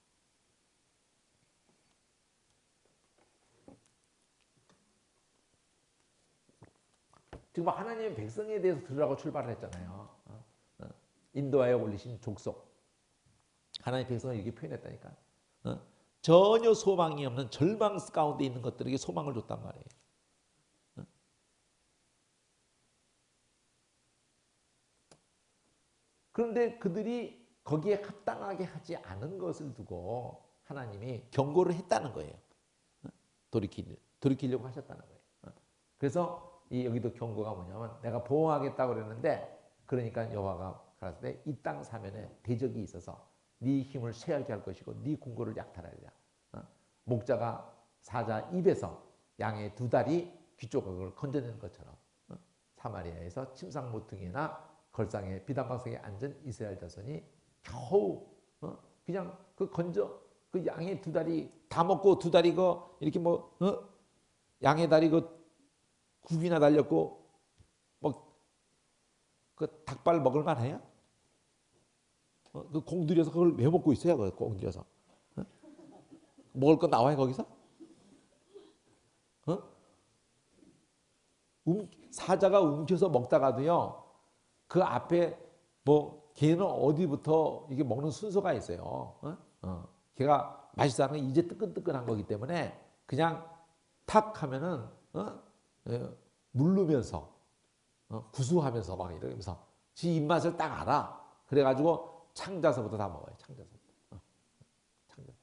지금 하나님의 백성에 대해서 들으라고 출발을 했잖아요. 인도하여 올리신 족속. 하나님의 백성을 이렇게 표현했다니까. 전혀 소망이 없는 절망 가운데 있는 것들에게 소망을 줬단 말이에요. 그런데 그들이 거기에 합당하게 하지 않은 것을 두고 하나님이 경고를 했다는 거예요. 돌이키려고 하셨다는 거예요. 그래서 여기도 경고가 뭐냐면 내가 보호하겠다고 그랬는데 그러니까 여호와가 가라사대 이 땅 사면에 대적이 있어서 네 힘을 쇠하게 할 것이고 네 궁궐을 약탈하리라. 목자가 사자 입에서 양의 두 다리 귀 조각을 건져내는 것처럼 사마리아에서 침상 모퉁이나 걸상에 비단방석에 앉은 이스라엘 자손이 겨우 그냥 그 양의 두 다리 다 먹고 두 다리 이렇게 양의 다리 굽이나 달렸고 그 닭발 먹을 만해요? 그 공들여서 그걸 왜 먹고 있어요? 그 공들여서 먹을 거 나와요 거기서? 사자가 움켜서 먹다가도요, 그 앞에 뭐 걔는 어디부터 이게 먹는 순서가 있어요. 걔가 맛있다는 건 이제 뜨끈뜨끈한 거기 때문에 그냥 탁 하면은 물르면서 구수하면서 막 이러면서 지 입맛을 딱 알아. 그래가지고 창자서부터 다 먹어요. 창자서부터. 창자서.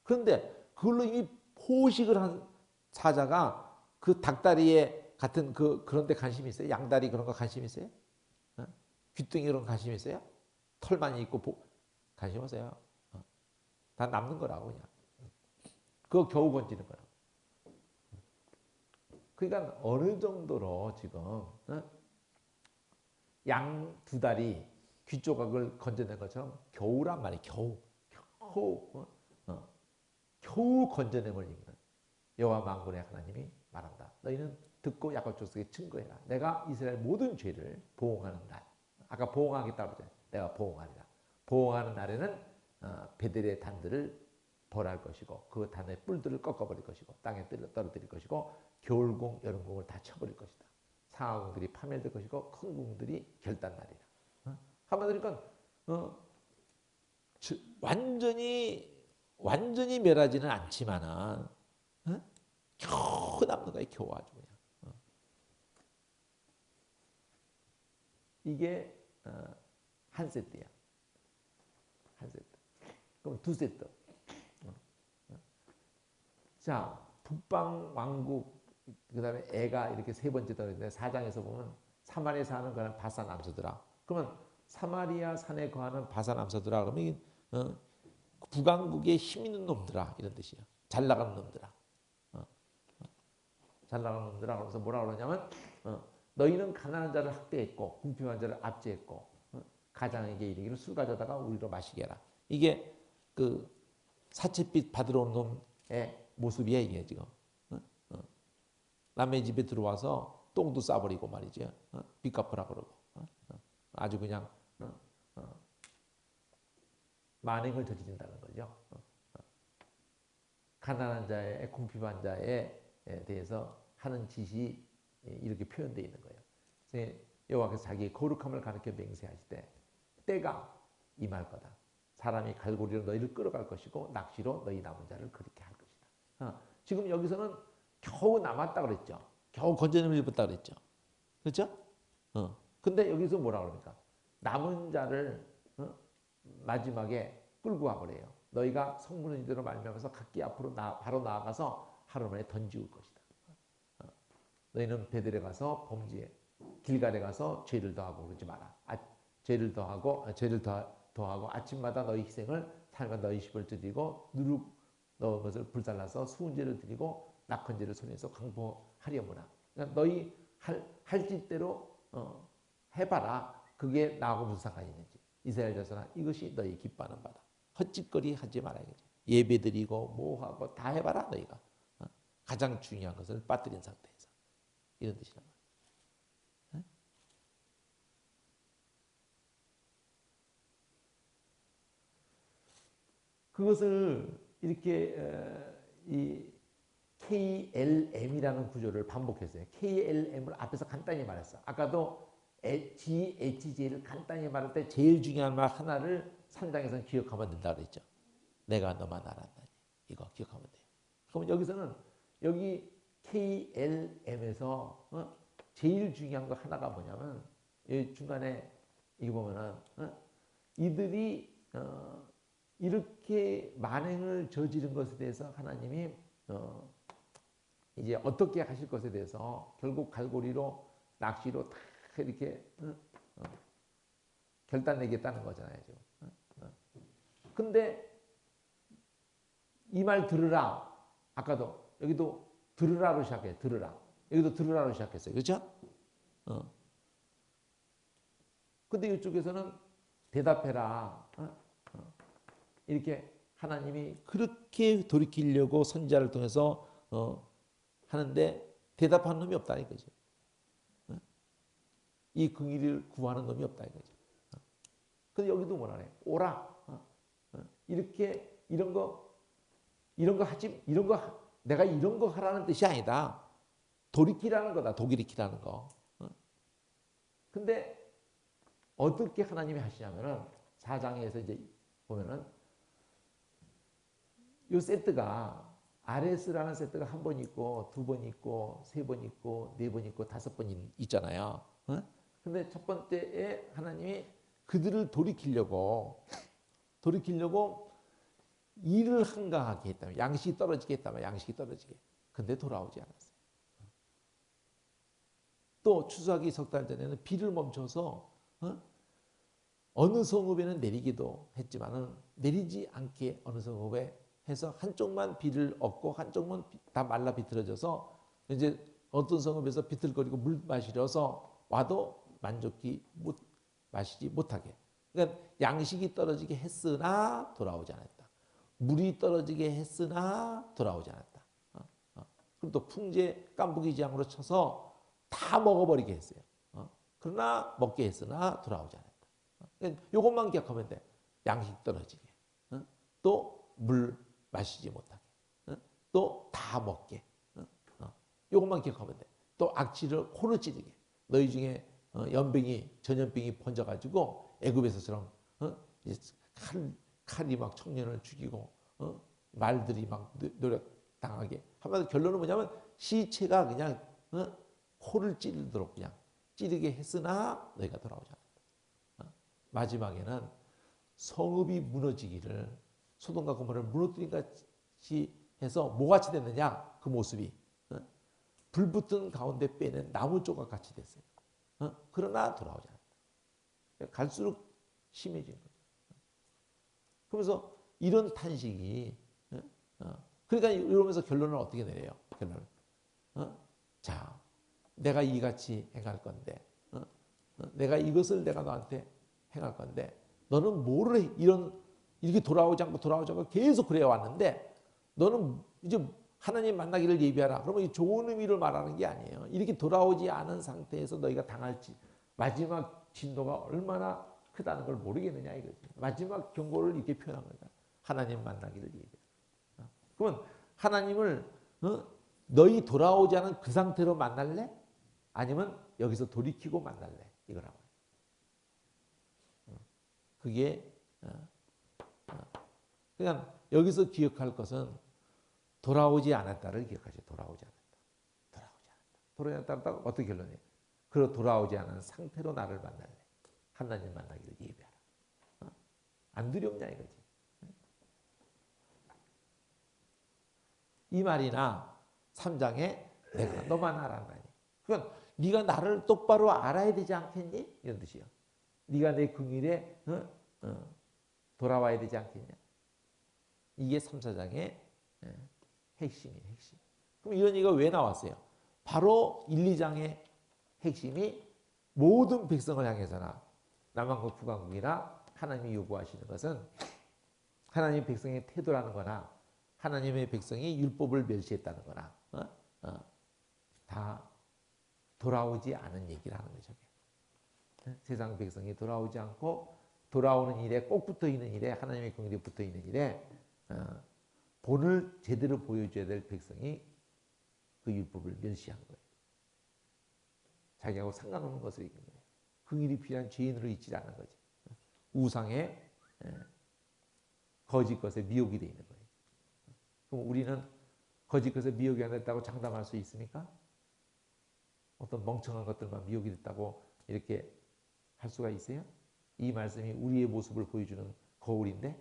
그런데 그걸로 이미 포식을 한 사자가 그 닭다리에 같은 그런 데 관심이 있어요? 양다리 그런 거 관심 있어요? 귀뚱이 그런 거 관심 있어요? 털만 있고 관심 없어요. 다 남는 거라고 그냥. 그거 겨우 건지는 거라고. 그러니까 어느 정도로 지금 양 두 다리 귀 조각을 건져낸 것처럼 겨우란 말이에요. 겨우 건져냄을 얘기는 여호와 만군의 하나님이 말한다. 너희는 듣고 야곱 족속에 증거해라. 내가 이스라엘 모든 죄를 보응하는 날. 아까 보응하겠다고 그랬잖아요. 내가 보응하리라. 보응하는 날에는 베델의 단들을 벌할 것이고 그 단의 뿔들을 꺾어버릴 것이고 땅에 떨어뜨릴 것이고 겨울공 여름공을 다 쳐버릴 것이다. 상하공들이 파멸될 것이고 큰 공들이 결단날이라. 한마디로 그러니까 완전히 멸하지는 않지만은 겨우 남는 거예요. 겨우 아주 그냥. 이게 한 세트야. 한 세트. 그럼 두 세트. 자, 북방 왕국 그다음에 애가 이렇게 세 번째 떨어지는데 4장에서 보면 사마리아 사는 거는 바산 암소들아. 그러면 사마리아 산에 거하는 바산 암소들아 그러면 북왕국에 힘 있는 놈들아 이런 뜻이야. 잘 나가는 놈들아. 잘 나가는 놈들아. 그래서 뭐라 그러냐면 너희는 가난한 자를 학대했고 궁핍한 자를 압제했고 가장에게 이르기를 술 가져다가 우리로 마시게 해라. 이게 그 사채빚 받으러 온 놈의 모습이야 이게 지금. 남의 집에 들어와서 똥도 싸버리고 말이죠. 빚 갚으라 그러고. 아주 그냥 만행을 저지른다는 거죠. 가난한 자의 궁핍한 자에 대해서 하는 짓이 이렇게 표현되어 있는 거예요. 여호와께서 자기의 거룩함을 가르쳐 맹세하실 때 때가 임할 거다. 사람이 갈고리로 너희를 끌어갈 것이고 낚시로 너희 남은 자를 그렇게 할 것이다. 지금 여기서는 겨우 남았다 그랬죠. 겨우 건져내면 입었다 그랬죠. 그렇죠? 근데 여기서 뭐라 그럽니까? 남은 자를 마지막에 끌고 와버려요. 너희가 성문은 이대로 말미암아서 각기 앞으로 바로 나아가서 하루 만에 던지울 것이다. 너희는 베들에 가서 범죄, 길갈에 가서 죄를 더하고 그러지 마라. 죄를 더하고 아침마다 너희 희생을 살과 너희 십을 드리고 누룩 넣은 것을 불살라서 수은제를 드리고 낙헌제를 손에서 강포하려무나. 그러니까 너희 할 짓대로 해봐라. 그게 나하고 무슨 상관이 있는지. 이스라엘 자손아 이것이 너희 기뻐하는 바다. 헛짓거리 하지 말아야겠죠. 예배드리고 뭐하고 다 해봐라 너희가. 가장 중요한 것을 빠뜨린 상태에서. 이런 뜻이란 말이에요. 그것을 이렇게 이 KLM이라는 구조를 반복했어요. KLM을 앞에서 간단히 말했어. 아까도 GHJ를 간단히 말할 때 제일 중요한 말 하나를 3장에서는 기억하면 된다고 그랬죠. 내가 너만 알았나니. 이거 기억하면 돼요. 그럼 여기서는 여기 KLM에서 제일 중요한 거 하나가 뭐냐면 중간에 이거 보면은 이들이 이렇게 만행을 저지른 것에 대해서 하나님이 이제 어떻게 하실 것에 대해서 결국 갈고리로 낚시로 다 이렇게 결단 내겠다는 거잖아요. 지금. 근데 이 말 들으라. 아까도 여기도 들으라로 시작해요. 들으라. 여기도 들으라로 시작했어요. 그렇죠? 근데 이쪽에서는 대답해라. 이렇게 하나님이 그렇게 돌이키려고 선지자를 통해서 하는데 대답하는 놈이 없다 이거죠. 이 긍휼을 구하는 놈이 없다 이거죠. 근데 여기도 뭐라 그래? 오라. 이렇게 이런 거 내가 이런 거 하라는 뜻이 아니다. 돌이키라는 거다. 도기리키라는 거. 근데 어떻게 하나님이 하시냐면은 4장에서 이제 보면은 이 세트가 RS라는 세트가 한 번 있고 두 번 있고 세 번 있고 네 번 있고 다섯 번 있잖아요. 근데 첫 번째에 하나님이 그들을 돌이키려고 일을 한가하게 했다면 양식이 떨어지게 했다면 양식이 떨어지게. 근데 돌아오지 않았어요. 또 추수하기 석 달 전에는 비를 멈춰서 어느 성읍에는 내리기도 했지만은 내리지 않게 어느 성읍에 해서 한쪽만 비를 얻고 한쪽만 다 말라 비틀어져서 이제 어떤 성읍에서 비틀거리고 물 마시려서 와도 만족히 마시지 못하게. 그러니까 양식이 떨어지게 했으나 돌아오지 않았다. 물이 떨어지게 했으나 돌아오지 않았다. 그럼 또 풍제 깐부기 재앙으로 쳐서 다 먹어버리게 했어요. 그러나 먹게 했으나 돌아오지 않았다. 이것만 기억하면 돼. 양식 떨어지게. 또 물 마시지 못하게. 또 다 먹게. 이것만 기억하면 돼. 또 악취를 코로 찌르게. 너희 중에 연병이 전염병이 번져가지고 애굽에서처럼 칼이 막 청년을 죽이고 말들이 막 노력당하게. 한마디로 결론은 뭐냐면 시체가 그냥 코를 찌르도록 그냥 찌르게 했으나 너희가 돌아오지 않았다. 마지막에는 성읍이 무너지기를 소돔과 고모라를 무너뜨린 같이 해서 뭐같이 됐느냐 그 모습이 불붙은 가운데 빼는 나무 조각 같이 됐어요. 그러나 돌아오지 않았다. 갈수록 심해지는 거죠. 그러면서 이런 탄식이 그러니까 이러면서 결론을 어떻게 내려요? 결론을 자 내가 이같이 행할 건데 내가 이것을 내가 너한테 행할 건데 너는 뭐를 해? 이렇게 돌아오지 않고 계속 그래 왔는데 너는 이제 하나님 만나기를 예비하라. 그러면 이 좋은 의미를 말하는 게 아니에요. 이렇게 돌아오지 않은 상태에서 너희가 당할지 마지막 진도가 얼마나 크다는 걸 모르겠느냐 이거지. 마지막 경고를 이렇게 표현한 거다. 하나님 만나기를 예비하라. 그러면 하나님을 너희 돌아오지 않은 그 상태로 만날래? 아니면 여기서 돌이키고 만날래? 이거라고. 그게 그냥 여기서 기억할 것은 돌아오지 않았다를 기억하죠. 돌아오지 않았다. 돌아오지 않았다. 어떻게 결론이에요? 그러 돌아오지 않은 상태로 나를 만날래. 하나님 만나기를 예비하라. 안 두렵냐 이거지. 이 말이나 3장에 내가 너만 알아나니. 그건 네가 나를 똑바로 알아야 되지 않겠니? 이런 뜻이요. 네가 내 긍휼에 돌아와야 되지 않겠냐. 이게 3, 4장의 핵심이에요. 핵심. 그럼 이런 얘기가 왜 나왔어요? 바로 1, 2장의 핵심이 모든 백성을 향해서나 남왕국 북왕국이나 하나님이 요구하시는 것은 하나님 백성의 태도라는 거나 하나님의 백성이 율법을 멸시했다는 거나 다 돌아오지 않은 얘기를 하는 거죠. 세상 백성이 돌아오지 않고 돌아오는 일에 꼭 붙어있는 일에 하나님의 긍휼이 붙어있는 일에 본을 제대로 보여줘야 될 백성이 그 율법을 멸시한 거예요. 자기하고 상관없는 것을 이긴 거예요. 긍휼이 필요한 죄인으로 있지 않은 거지. 우상의 거짓 것에 미혹이 되어 있는 거예요. 그럼 우리는 거짓 것에 미혹이 안 됐다고 장담할 수 있습니까? 어떤 멍청한 것들만 미혹이 됐다고 이렇게 할 수가 있어요? 이 말씀이 우리의 모습을 보여주는 거울인데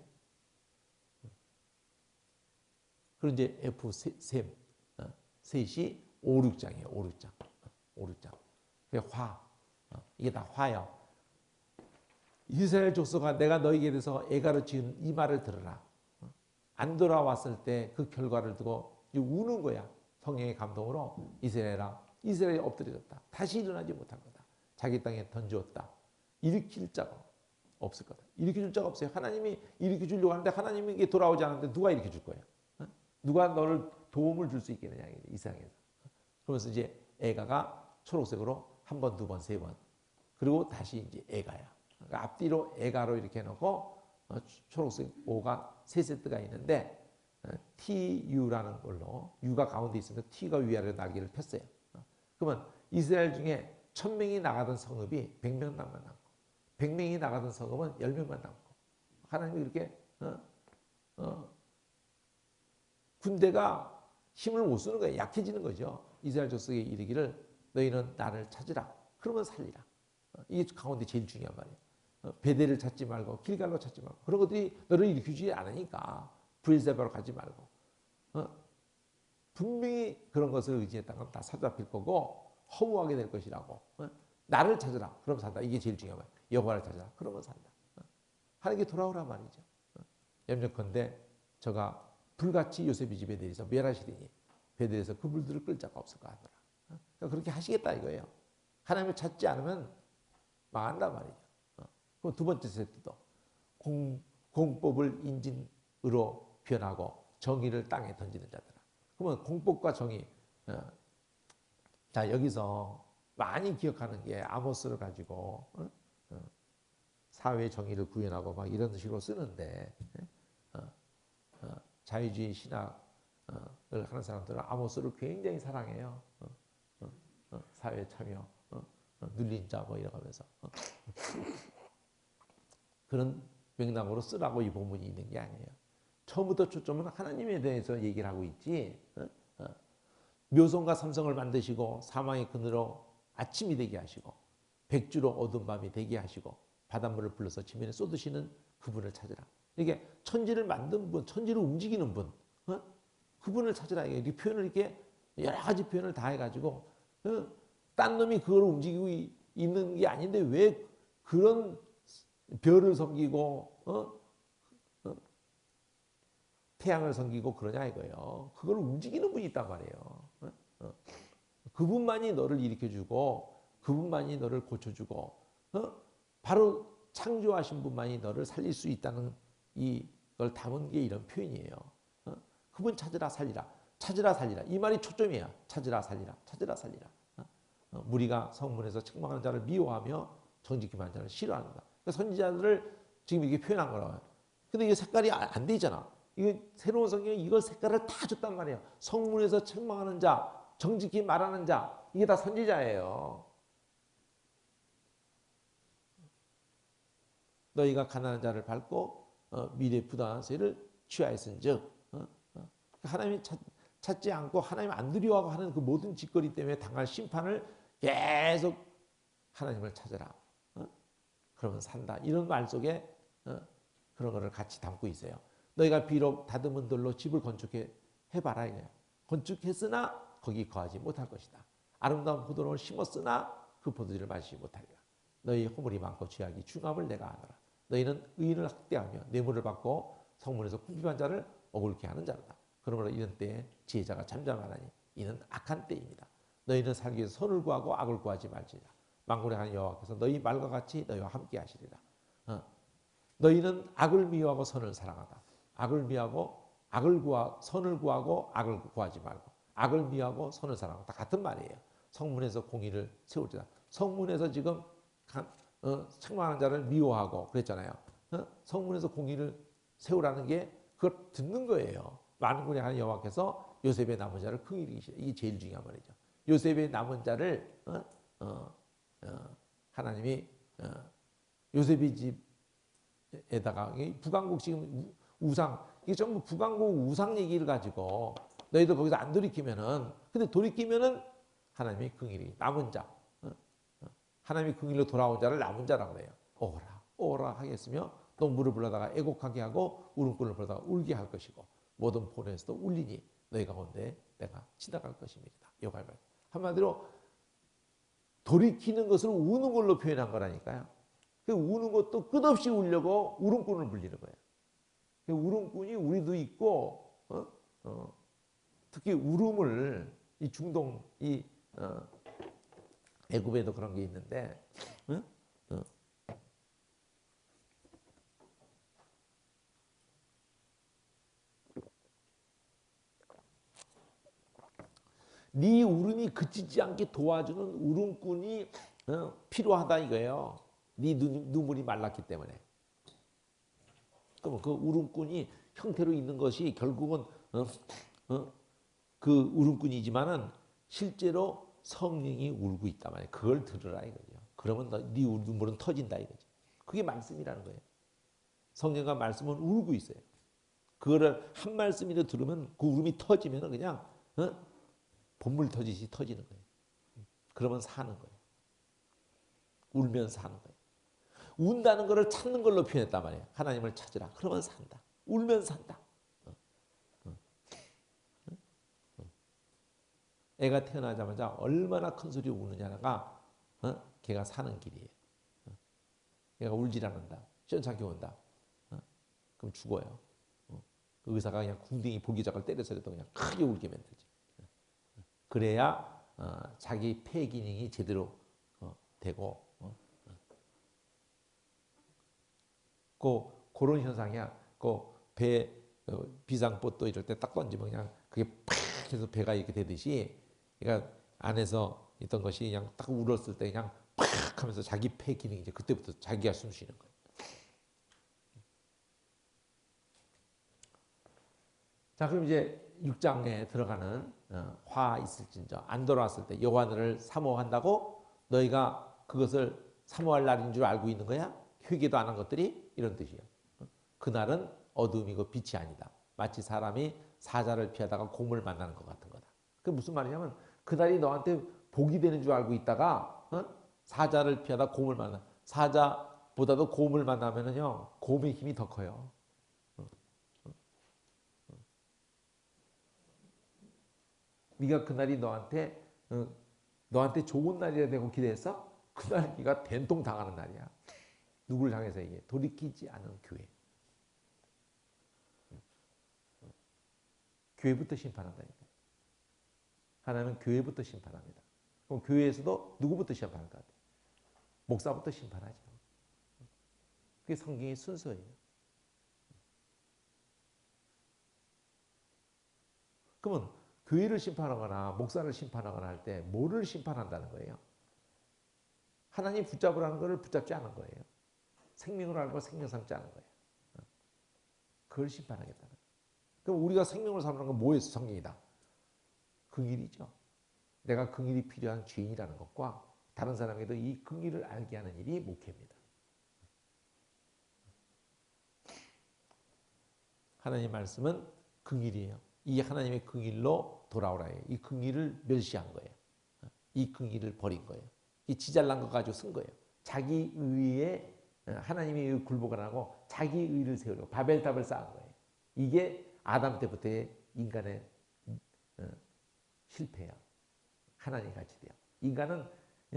그럼 이제 F3, 셋이 5, 6장이에요. 5, 6장. 5, 6장. 화. 이게 다 화요. 이스라엘 족속아 내가 너희에게 대해서 애가로 지은 이 말을 들으라. 안 돌아왔을 때 그 결과를 두고 우는 거야. 성령의 감동으로 이스라엘이 엎드려졌다. 다시 일어나지 못할 거다. 자기 땅에 던졌다. 일으킬 자가 없을 거다. 일으켜줄 자가 없어요. 하나님이 일으켜주려고 하는데 하나님에게 돌아오지 않는데 누가 일으켜줄 거예요? 누가 너를 도움을 줄 수 있겠느냐 이 세상에서. 그러면서 이제 애가가 초록색으로 한 번, 두 번, 세 번. 그리고 다시 이제 애가야. 그러니까 앞뒤로 애가로 이렇게 해놓고 초록색 5가 세 세트가 있는데 TU라는 걸로 U가 가운데 있으면서 T가 위아래로 날개를 폈어요. 그러면 이스라엘 중에 1000명이 나가던 성읍이 100명만 남고 100명이 나가던 성읍은 10명만 남고 하나님이 이렇게 군대가 힘을 못 쓰는 거예요. 약해지는 거죠. 이스라엘 족속에 이르기를 너희는 나를 찾으라. 그러면 살리라. 이게 가운데 제일 중요한 말이에요. 베델을 찾지 말고 길갈로 찾지 말고 그런 것들이 너를 일으키지 않으니까 브엘세바로 가지 말고 분명히 그런 것을 의지했다면 다 사로잡힐 거고 허무하게 될 것이라고. 나를 찾으라. 그럼 산다. 이게 제일 중요한 말이에요. 여호와를 찾으라. 그러면 산다. 하나님께 돌아오라 말이죠. 염려컨대 저가 불같이 요셉의 집에 내리서 멸하시리니 베델에서 그물들을 끌 자가 없을까 하더라. 그러니까 그렇게 하시겠다 이거예요. 하나님을 찾지 않으면 망한단 말이죠. 그럼 두 번째 세트도 공법을 인진으로 변하고 정의를 땅에 던지는 자들아. 그러면 공법과 정의. 자 여기서 많이 기억하는 게 아모스를 가지고 사회 정의를 구현하고 막 이런 식으로 쓰는데 자유주의 신학을 하는 사람들은 아모스를 굉장히 사랑해요. 사회 참여, 눌린 자 뭐 이러면서 그런 맥락으로 쓰라고 이 본문이 있는 게 아니에요. 처음부터 초점은 하나님에 대해서 얘기를 하고 있지. 묘성과 삼성을 만드시고 사망의 그늘로 아침이 되게 하시고 백주로 어두운 밤이 되게 하시고 바닷물을 불러서 지면에 쏟으시는 그분을 찾으라. 이게 천지를 만든 분, 천지를 움직이는 분, 그분을 찾으라. 이게 표현을 이렇게 여러 가지 표현을 다 해가지고 딴 놈이 그걸 움직이고 있는 게 아닌데 왜 그런 별을 섬기고 태양을 섬기고 그러냐 이거예요. 그걸 움직이는 분이 있단 말이에요. 그분만이 너를 일으켜주고 그분만이 너를 고쳐주고 바로 창조하신 분만이 너를 살릴 수 있다는 이걸 담은 게 이런 표현이에요. 그분 찾으라 살리라. 찾으라 살리라. 이 말이 초점이야. 찾으라 살리라. 찾으라 살리라. 무리가 성문에서 책망하는 자를 미워하며 정직히 말하는 자를 싫어한다. 그러니까 선지자들을 지금 이게 표현한 거라고요. 근데 이게 색깔이 안 되잖아. 이게 새로운 성경이 이걸 색깔을 다 줬단 말이에요. 성문에서 책망하는 자, 정직히 말하는 자, 이게 다 선지자예요. 너희가 가난한 자를 밟고 미래 부당한 세를 취하였은즉 하나님이 찾지 않고 하나님 안 두려워하고 하는 그 모든 짓거리 때문에 당할 심판을 계속 하나님을 찾아라. 그러면 산다. 이런 말 속에 그런 거를 같이 담고 있어요. 너희가 비록 다듬은 돌로 집을 건축해 해봐라 이거예요. 건축했으나 거기 거하지 못할 것이다. 아름다운 포도를 심었으나 그 포도주를 마시지 못하리라. 너희 허물이 많고 죄악이 중함을 내가 아노라. 너희는 의인을 학대하며 뇌물을 받고 성문에서 궁핍한 자를 억울케 하는 자로다. 그러므로 이런 때에 지혜자가 잠잠하나니 이는 악한 때입니다. 너희는 살기 위해서 선을 구하고 악을 구하지 말지니라. 만군의 하나님 여호와께서 너희 말과 같이 너희와 함께 하시리라. 너희는 악을 미워하고 선을 사랑하다. 악을 미워하고 선을 구하고 악을 구하지 말고 악을 미워하고 선을 사랑하다. 같은 말이에요. 성문에서 공의를 세울지다. 성문에서 지금 책망하는 자를 미워하고 그랬잖아요. 성문에서 공의를 세우라는 게 그걸 듣는 거예요. 만군의 하나님 여호와께서 요셉의 남은 자를 긍휼히 여기시라. 이게 제일 중요한 말이죠. 요셉의 남은 자를 하나님이 요셉의 집에다가 북왕국 지금 우상 이게 전부 북왕국 우상 얘기를 가지고 너희들 거기서 안 돌이키면은 근데 돌이키면은 하나님이 긍휼히 남은 자 하나님이 긍휼로 돌아온 자를 남은 자라고 그래요. 오라 오라 하겠으며 농부를 불러다가 애곡하게 하고 울음꾼을 불러다가 울게 할 것이고 모든 포로에서도 울리니 너희 가운데 내가 지나갈 것입니다. 여호와의 말. 한마디로 돌이키는 것을 우는 걸로 표현한 거라니까요. 그 우는 것도 끝없이 울려고 울음꾼을 불리는 거예요. 그 울음꾼이 우리도 있고 특히 울음을 이 중동 이 애굽에도 그런 게 있는데 네 울음이 그치지 않게 도와주는 울음꾼이 필요하다 이거예요. 네 눈물이 말랐기 때문에. 그럼 그 울음꾼이 형태로 있는 것이 결국은 그 울음꾼이지만은 실제로 성령이 울고 있단 말이에요. 그걸 들으라 이거죠. 그러면 네 눈물은 터진다 이거죠. 그게 말씀이라는 거예요. 성령과 말씀은 울고 있어요. 그거를 한 말씀이라도 들으면 그 울음이 터지면 그냥 본물 터지듯이 터지는 거예요. 그러면 사는 거예요. 울면서 사는 거예요. 운다는 것을 찾는 걸로 표현했단 말이에요. 하나님을 찾으라. 그러면 산다. 울면 산다. 애가 태어나자마자 얼마나 큰 소리로 우느냐가 걔가 사는 길이에요. 걔가 울질 않는다. 시원찮게 온다. 그럼 죽어요. 그 의사가 그냥 궁둥이 볼기작을 때려서라도 그냥 크게 울게 만들지. 그래야 자기 폐 기능이 제대로 되고 그런 현상이야. 배 비상봇도 이럴 때 딱 던지면 그냥 그게 팍 해서 배가 이렇게 되듯이 그러니까 안에서 있던 것이 그냥 딱 울었을 때 그냥 팍 하면서 자기 폐 기능이 이제 그때부터 자기가 숨 쉬는 거예요. 자, 그럼 이제 6장에 들어가는 화 있을진저 안 돌아왔을 때 여호와 너를 사모한다고 너희가 그것을 사모할 날인 줄 알고 있는 거야? 회개도 안 한 것들이 이런 뜻이에요. 그날은 어둠이고 빛이 아니다. 마치 사람이 사자를 피하다가 곰을 만나는 것 같은 거다. 그게 무슨 말이냐면 그날이 너한테 복이 되는 줄 알고 있다가 사자를 피하다 곰을 만나. 사자보다도 곰을 만나면은요 곰의 힘이 더 커요. 네가 그날이 너한테 좋은 날이라 되고 기대했어? 그날 네가 된통 당하는 날이야. 누구를 향해서 이게 돌이키지 않은 교회. 교회부터 심판한다니까. 하나님은 교회부터 심판합니다. 그럼 교회에서도 누구부터 심판할 것 같아요? 목사부터 심판하죠. 그게 성경의 순서예요. 그러면 교회를 심판하거나 목사를 심판하거나 할 때 뭐를 심판한다는 거예요? 하나님 붙잡으라는 것을 붙잡지 않은 거예요. 생명으로 알고 생명 삼지 않은 거예요. 그걸 심판하겠다는 거예요. 그럼 우리가 생명을 삼는 건 뭐예요? 성경이다. 긍일이죠. 내가 긍일이 필요한 죄인이라는 것과 다른 사람에게도 이 긍일을 알게 하는 일이 목회입니다. 하나님의 말씀은 긍일이에요. 이 하나님의 긍일로 돌아오라예요. 이 긍일을 멸시한 거예요. 이 긍일을 버린 거예요. 이 지잘난 거 가지고 쓴 거예요. 자기 의에 하나님의 의에 굴복을 하고 자기 의를 세우려고 바벨탑을 쌓은 거예요. 이게 아담 때부터의 인간의 실패야. 하나님 같이 돼요. 인간은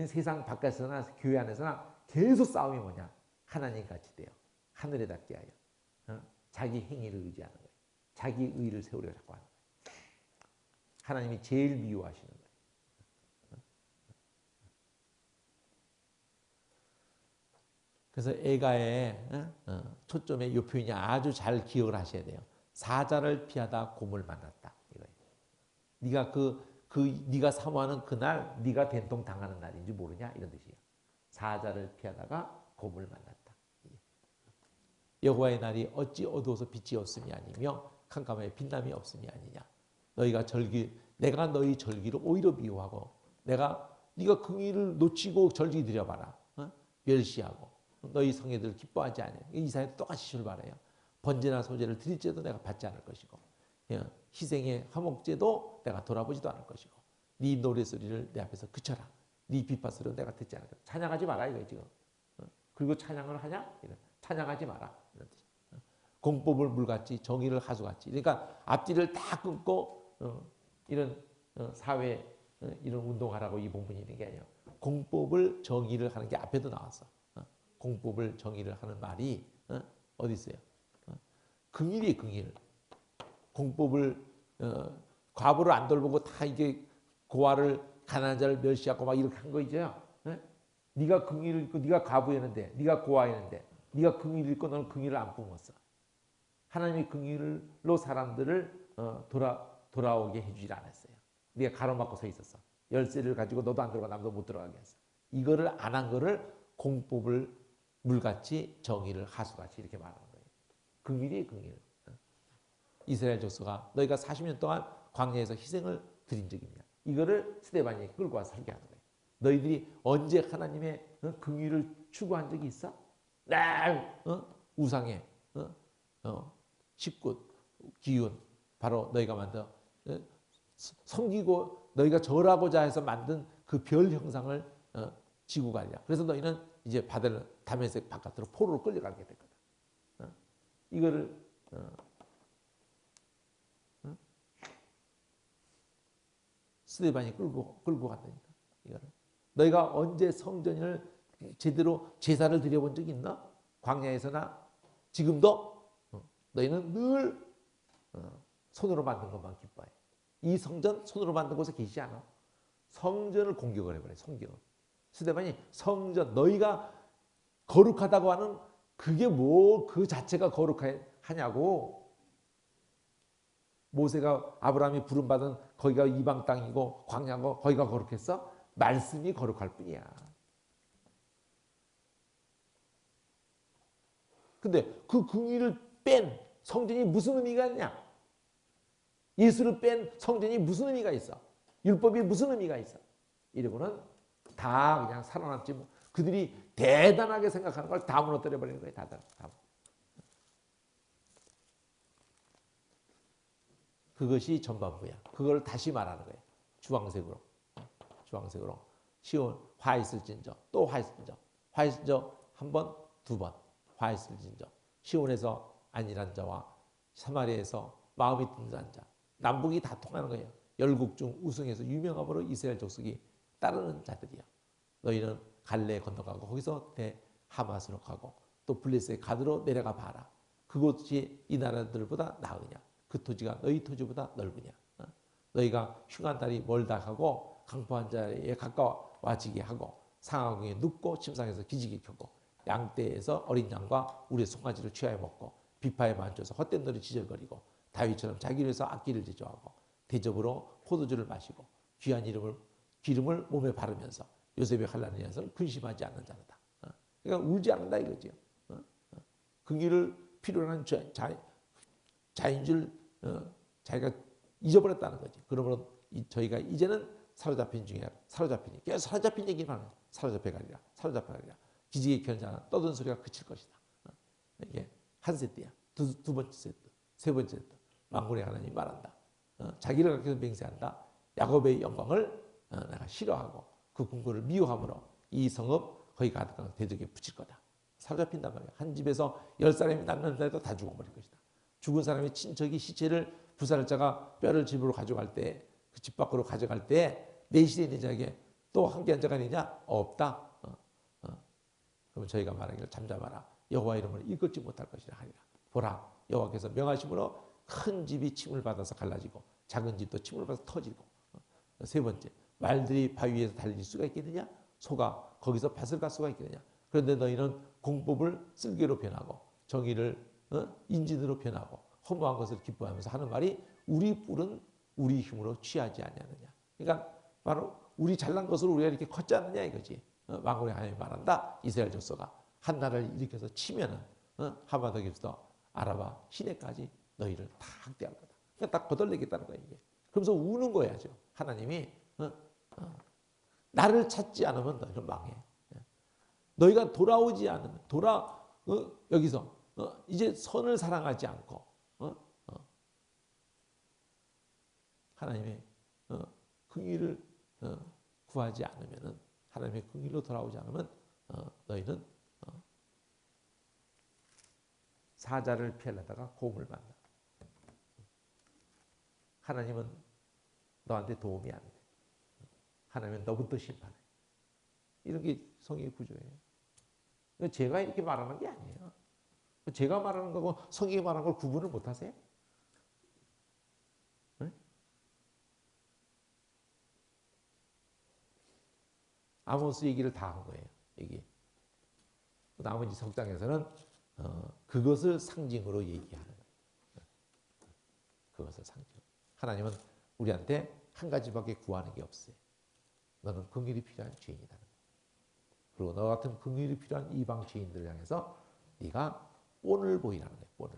세상 바깥에서나 교회 안에서나 계속 싸움이 뭐냐? 하나님 같이 돼요. 하늘에 닿게 하여. 자기 행위를 의지하는 거예요. 자기 의를 세우려고 자꾸 하는 거예요. 하나님이 제일 미워하시는 거예요. 그래서 애가의 초점의 이 표현이 아주 잘 기억을 하셔야 돼요. 사자를 피하다 곰을 만났다. 이거예요. 네가 사모하는 그날 네가 된통 당하는 날인지 모르냐 이런 뜻이에요. 사자를 피하다가 곰을 만났다. 여호와의 날이 어찌 어두워서 빛이 없음이 아니며 캄캄하여 빛남이 없음이 아니냐. 내가 너희 절기를 오히려 미워하고 네가 긍의를 놓치고 절기 드려봐라. 멸시하고 너희 성회들 기뻐하지 않아요. 이사야도 똑같이 출발해요. 번제나 소제를 드릴지도 내가 받지 않을 것이고 희생의 화목제도 내가 돌아보지도 않을 것이고 네 노래소리를 내 앞에서 그쳐라. 네 비파소리를 내가 듣지 않을 것이고 찬양하지 마라 이거예요 지금. 그리고 찬양을 하냐? 찬양하지 마라. 이런 뜻. 공법을 물같이 정의를 하수같이. 그러니까 앞뒤를 다 끊고 이런 사회 이런 운동하라고 이 본문이 있는 게 아니에요. 공법을 정의를 하는 게 앞에도 나왔어. 공법을 정의를 하는 말이 어디 있어요? 긍일이에요, 긍일. 공법을 과부를 안 돌보고 다 이게 고아를 가난한 자를 멸시하고 막 이렇게 한 거 있죠. 네가 긍일을 읽고 네가 과부였는데 네가 고아였는데 네가 긍일을 읽고 너는 긍일을 안 뿜었어. 하나님의 긍일로 사람들을 돌아오게 해주질 않았어요. 네가 가로막고 서 있었어. 열쇠를 가지고 너도 안 들어가 남도 못 들어가게 했어. 이거를 안 한 거를 공법을 물같이 정의를 하수같이 이렇게 말하는 거예요. 긍휼이에요, 긍휼. 이스라엘 족속아, 너희가 40년 동안 광야에서 희생을 드린 적이 있냐? 이거를 스데반이 끌고 와서 설교하는 거예요. 너희들이 언제 하나님의 긍휼을 추구한 적이 있어? 우상의 식굿, 기운, 바로 너희가 만든 섬기고 너희가 절하고자 해서 만든 그 별 형상을 지고 가냐. 그래서 너희는 이제 바다를 다메섹 바깥으로 포로로 끌려가게 됐거든. 이거를 스데반이 끌고 갔다니까. 이거를. 너희가 언제 성전을 제대로 제사를 드려본 적이 있나? 광야에서나 지금도 너희는 늘 손으로 만든 것만 기뻐해. 이 성전 손으로 만든 곳에 계시지 않아. 성전을 공격을 해버려. 성경. 스데반이 성전 너희가 거룩하다고 하는 그게 뭐 그 자체가 거룩하냐고. 모세가 아브라함이 부름받은 거기가 이방 땅이고 광야고 거기가 거룩했어? 말씀이 거룩할 뿐이야. 근데 그 긍휼을 뺀 성전이 무슨 의미가 있냐? 예수를 뺀 성전이 무슨 의미가 있어? 율법이 무슨 의미가 있어? 이러고는 다 그냥 살아남지 뭐. 그들이 대단하게 생각하는 걸 다 무너뜨려 버리는 거예요. 다. 그것이 전반부야. 그걸 다시 말하는 거예요. 주황색으로. 시온 화있을진저, 또 화있을진저. 화있을진저 한 번, 두 번. 화있을진저. 시온에서 안일한 자와 사마리아에서 마음이 든든한 자. 남북이 다 통하는 거예요. 열국 중 우승에서 유명함으로 이스라엘 족속이 따르는 자들이야. 너희는 갈레에 건너가고 거기서 하마스로 가고 또 블레셋의 가드로 내려가 봐라. 그곳이 이 나라들보다 나으냐? 그 토지가 너희 토지보다 넓으냐? 너희가 흉한 달이 멀다 하고 강포한 자리에 가까워지게 하고 상하궁에 눕고 침상에서 기지개 켜고 양떼에서 어린 양과 우리의 송아지를 취하여 먹고 비파에 만져서 헛된 놀이 지절거리고 다윗처럼 자기를 위해서 악기를 제조하고 대접으로 포도주를 마시고 귀한 기름을 몸에 바르면서 요셉의 환난에 대해서는 근심하지 않는 자로다. 그러니까 울지 않는다 이거죠. 긍휼을 필요로 하는 자인 줄 자기가 잊어버렸다는 거지. 그러므로 저희가 이제는 사로잡힌 중에 사로잡힌 얘기만 하는 사로잡혀가리라. 기지개 켜는 자는 떠든 소리가 그칠 것이다. 이게 한 세트야. 두 번째 세트, 세 번째 세트. 만군의 하나님이 말한다. 자기를 가리켜 맹세한다. 야곱의 영광을 내가 싫어하고 그 궁궐을 미워함으로 이 성읍 거기 가득한 대적에 붙일 거다. 사로잡힌단 말이야. 한 집에서 10사람이 낳는다 해도 다 죽어버릴 것이다. 죽은 사람의 친척이 시체를 부살자가 뼈를 집으로 가져갈 때, 그 집 밖으로 가져갈 때 내실에 있는 자에게 또 함께한 자가 있느냐? 없다. 그러면 저희가 말하기를 잠잠하라. 여호와 이름을 일컫지 못할 것이라 하리라. 보라, 여호와께서 명하심으로 큰 집이 침을 받아서 갈라지고 작은 집도 침을 받아서 터지고. 세 번째, 말들이 바위 위에서 달릴 수가 있겠느냐? 소가 거기서 밭을 갈 수가 있겠느냐? 그런데 너희는 공법을 쓸개로 변하고 정의를 인진으로 변하고 허무한 것을 기뻐하면서 하는 말이 우리 뿔은 우리 힘으로 취하지 아니하느냐. 그러니까 바로 우리 잘난 것으로 우리가 이렇게 컸지 않느냐 이거지. 만군의 하나님이 말한다. 이스라엘 족속아 한 나라를 일으켜서 치면은 하마덕에서 아라바 시내까지 너희를 다 학대할 거다. 그러니까 다 거덜내겠다는 거야 이게. 그러면서 우는 거야죠. 하나님이 나를 찾지 않으면 너희는 망해. 너희가 돌아오지 않으면 여기서 이제 선을 사랑하지 않고 하나님의 긍휼을 구하지 않으면은 하나님의 긍휼로 돌아오지 않으면 너희는 사자를 피하려다가 곰을 만나. 하나님은 너한테 도움이 안 돼. 하나님은 너부터 심판해. 이런 게 성경의 구조예요. 제가 이렇게 말하는 게 아니에요. 제가 말하는 거고 성경이 말하는 걸 구분을 못 하세요? 네? 아모스 얘기를 다 한 거예요. 여기. 나머지 석장에서는 그것을 상징으로 얘기하는 거예요. 그것을 상징. 하나님은 우리한테 한 가지밖에 구하는 게 없어요. 너는 긍휼이 필요한 죄인이다. 그리고 너 같은 긍휼이 필요한 이방 죄인들을 향해서 네가 본을 보이라는 거예요. 본을.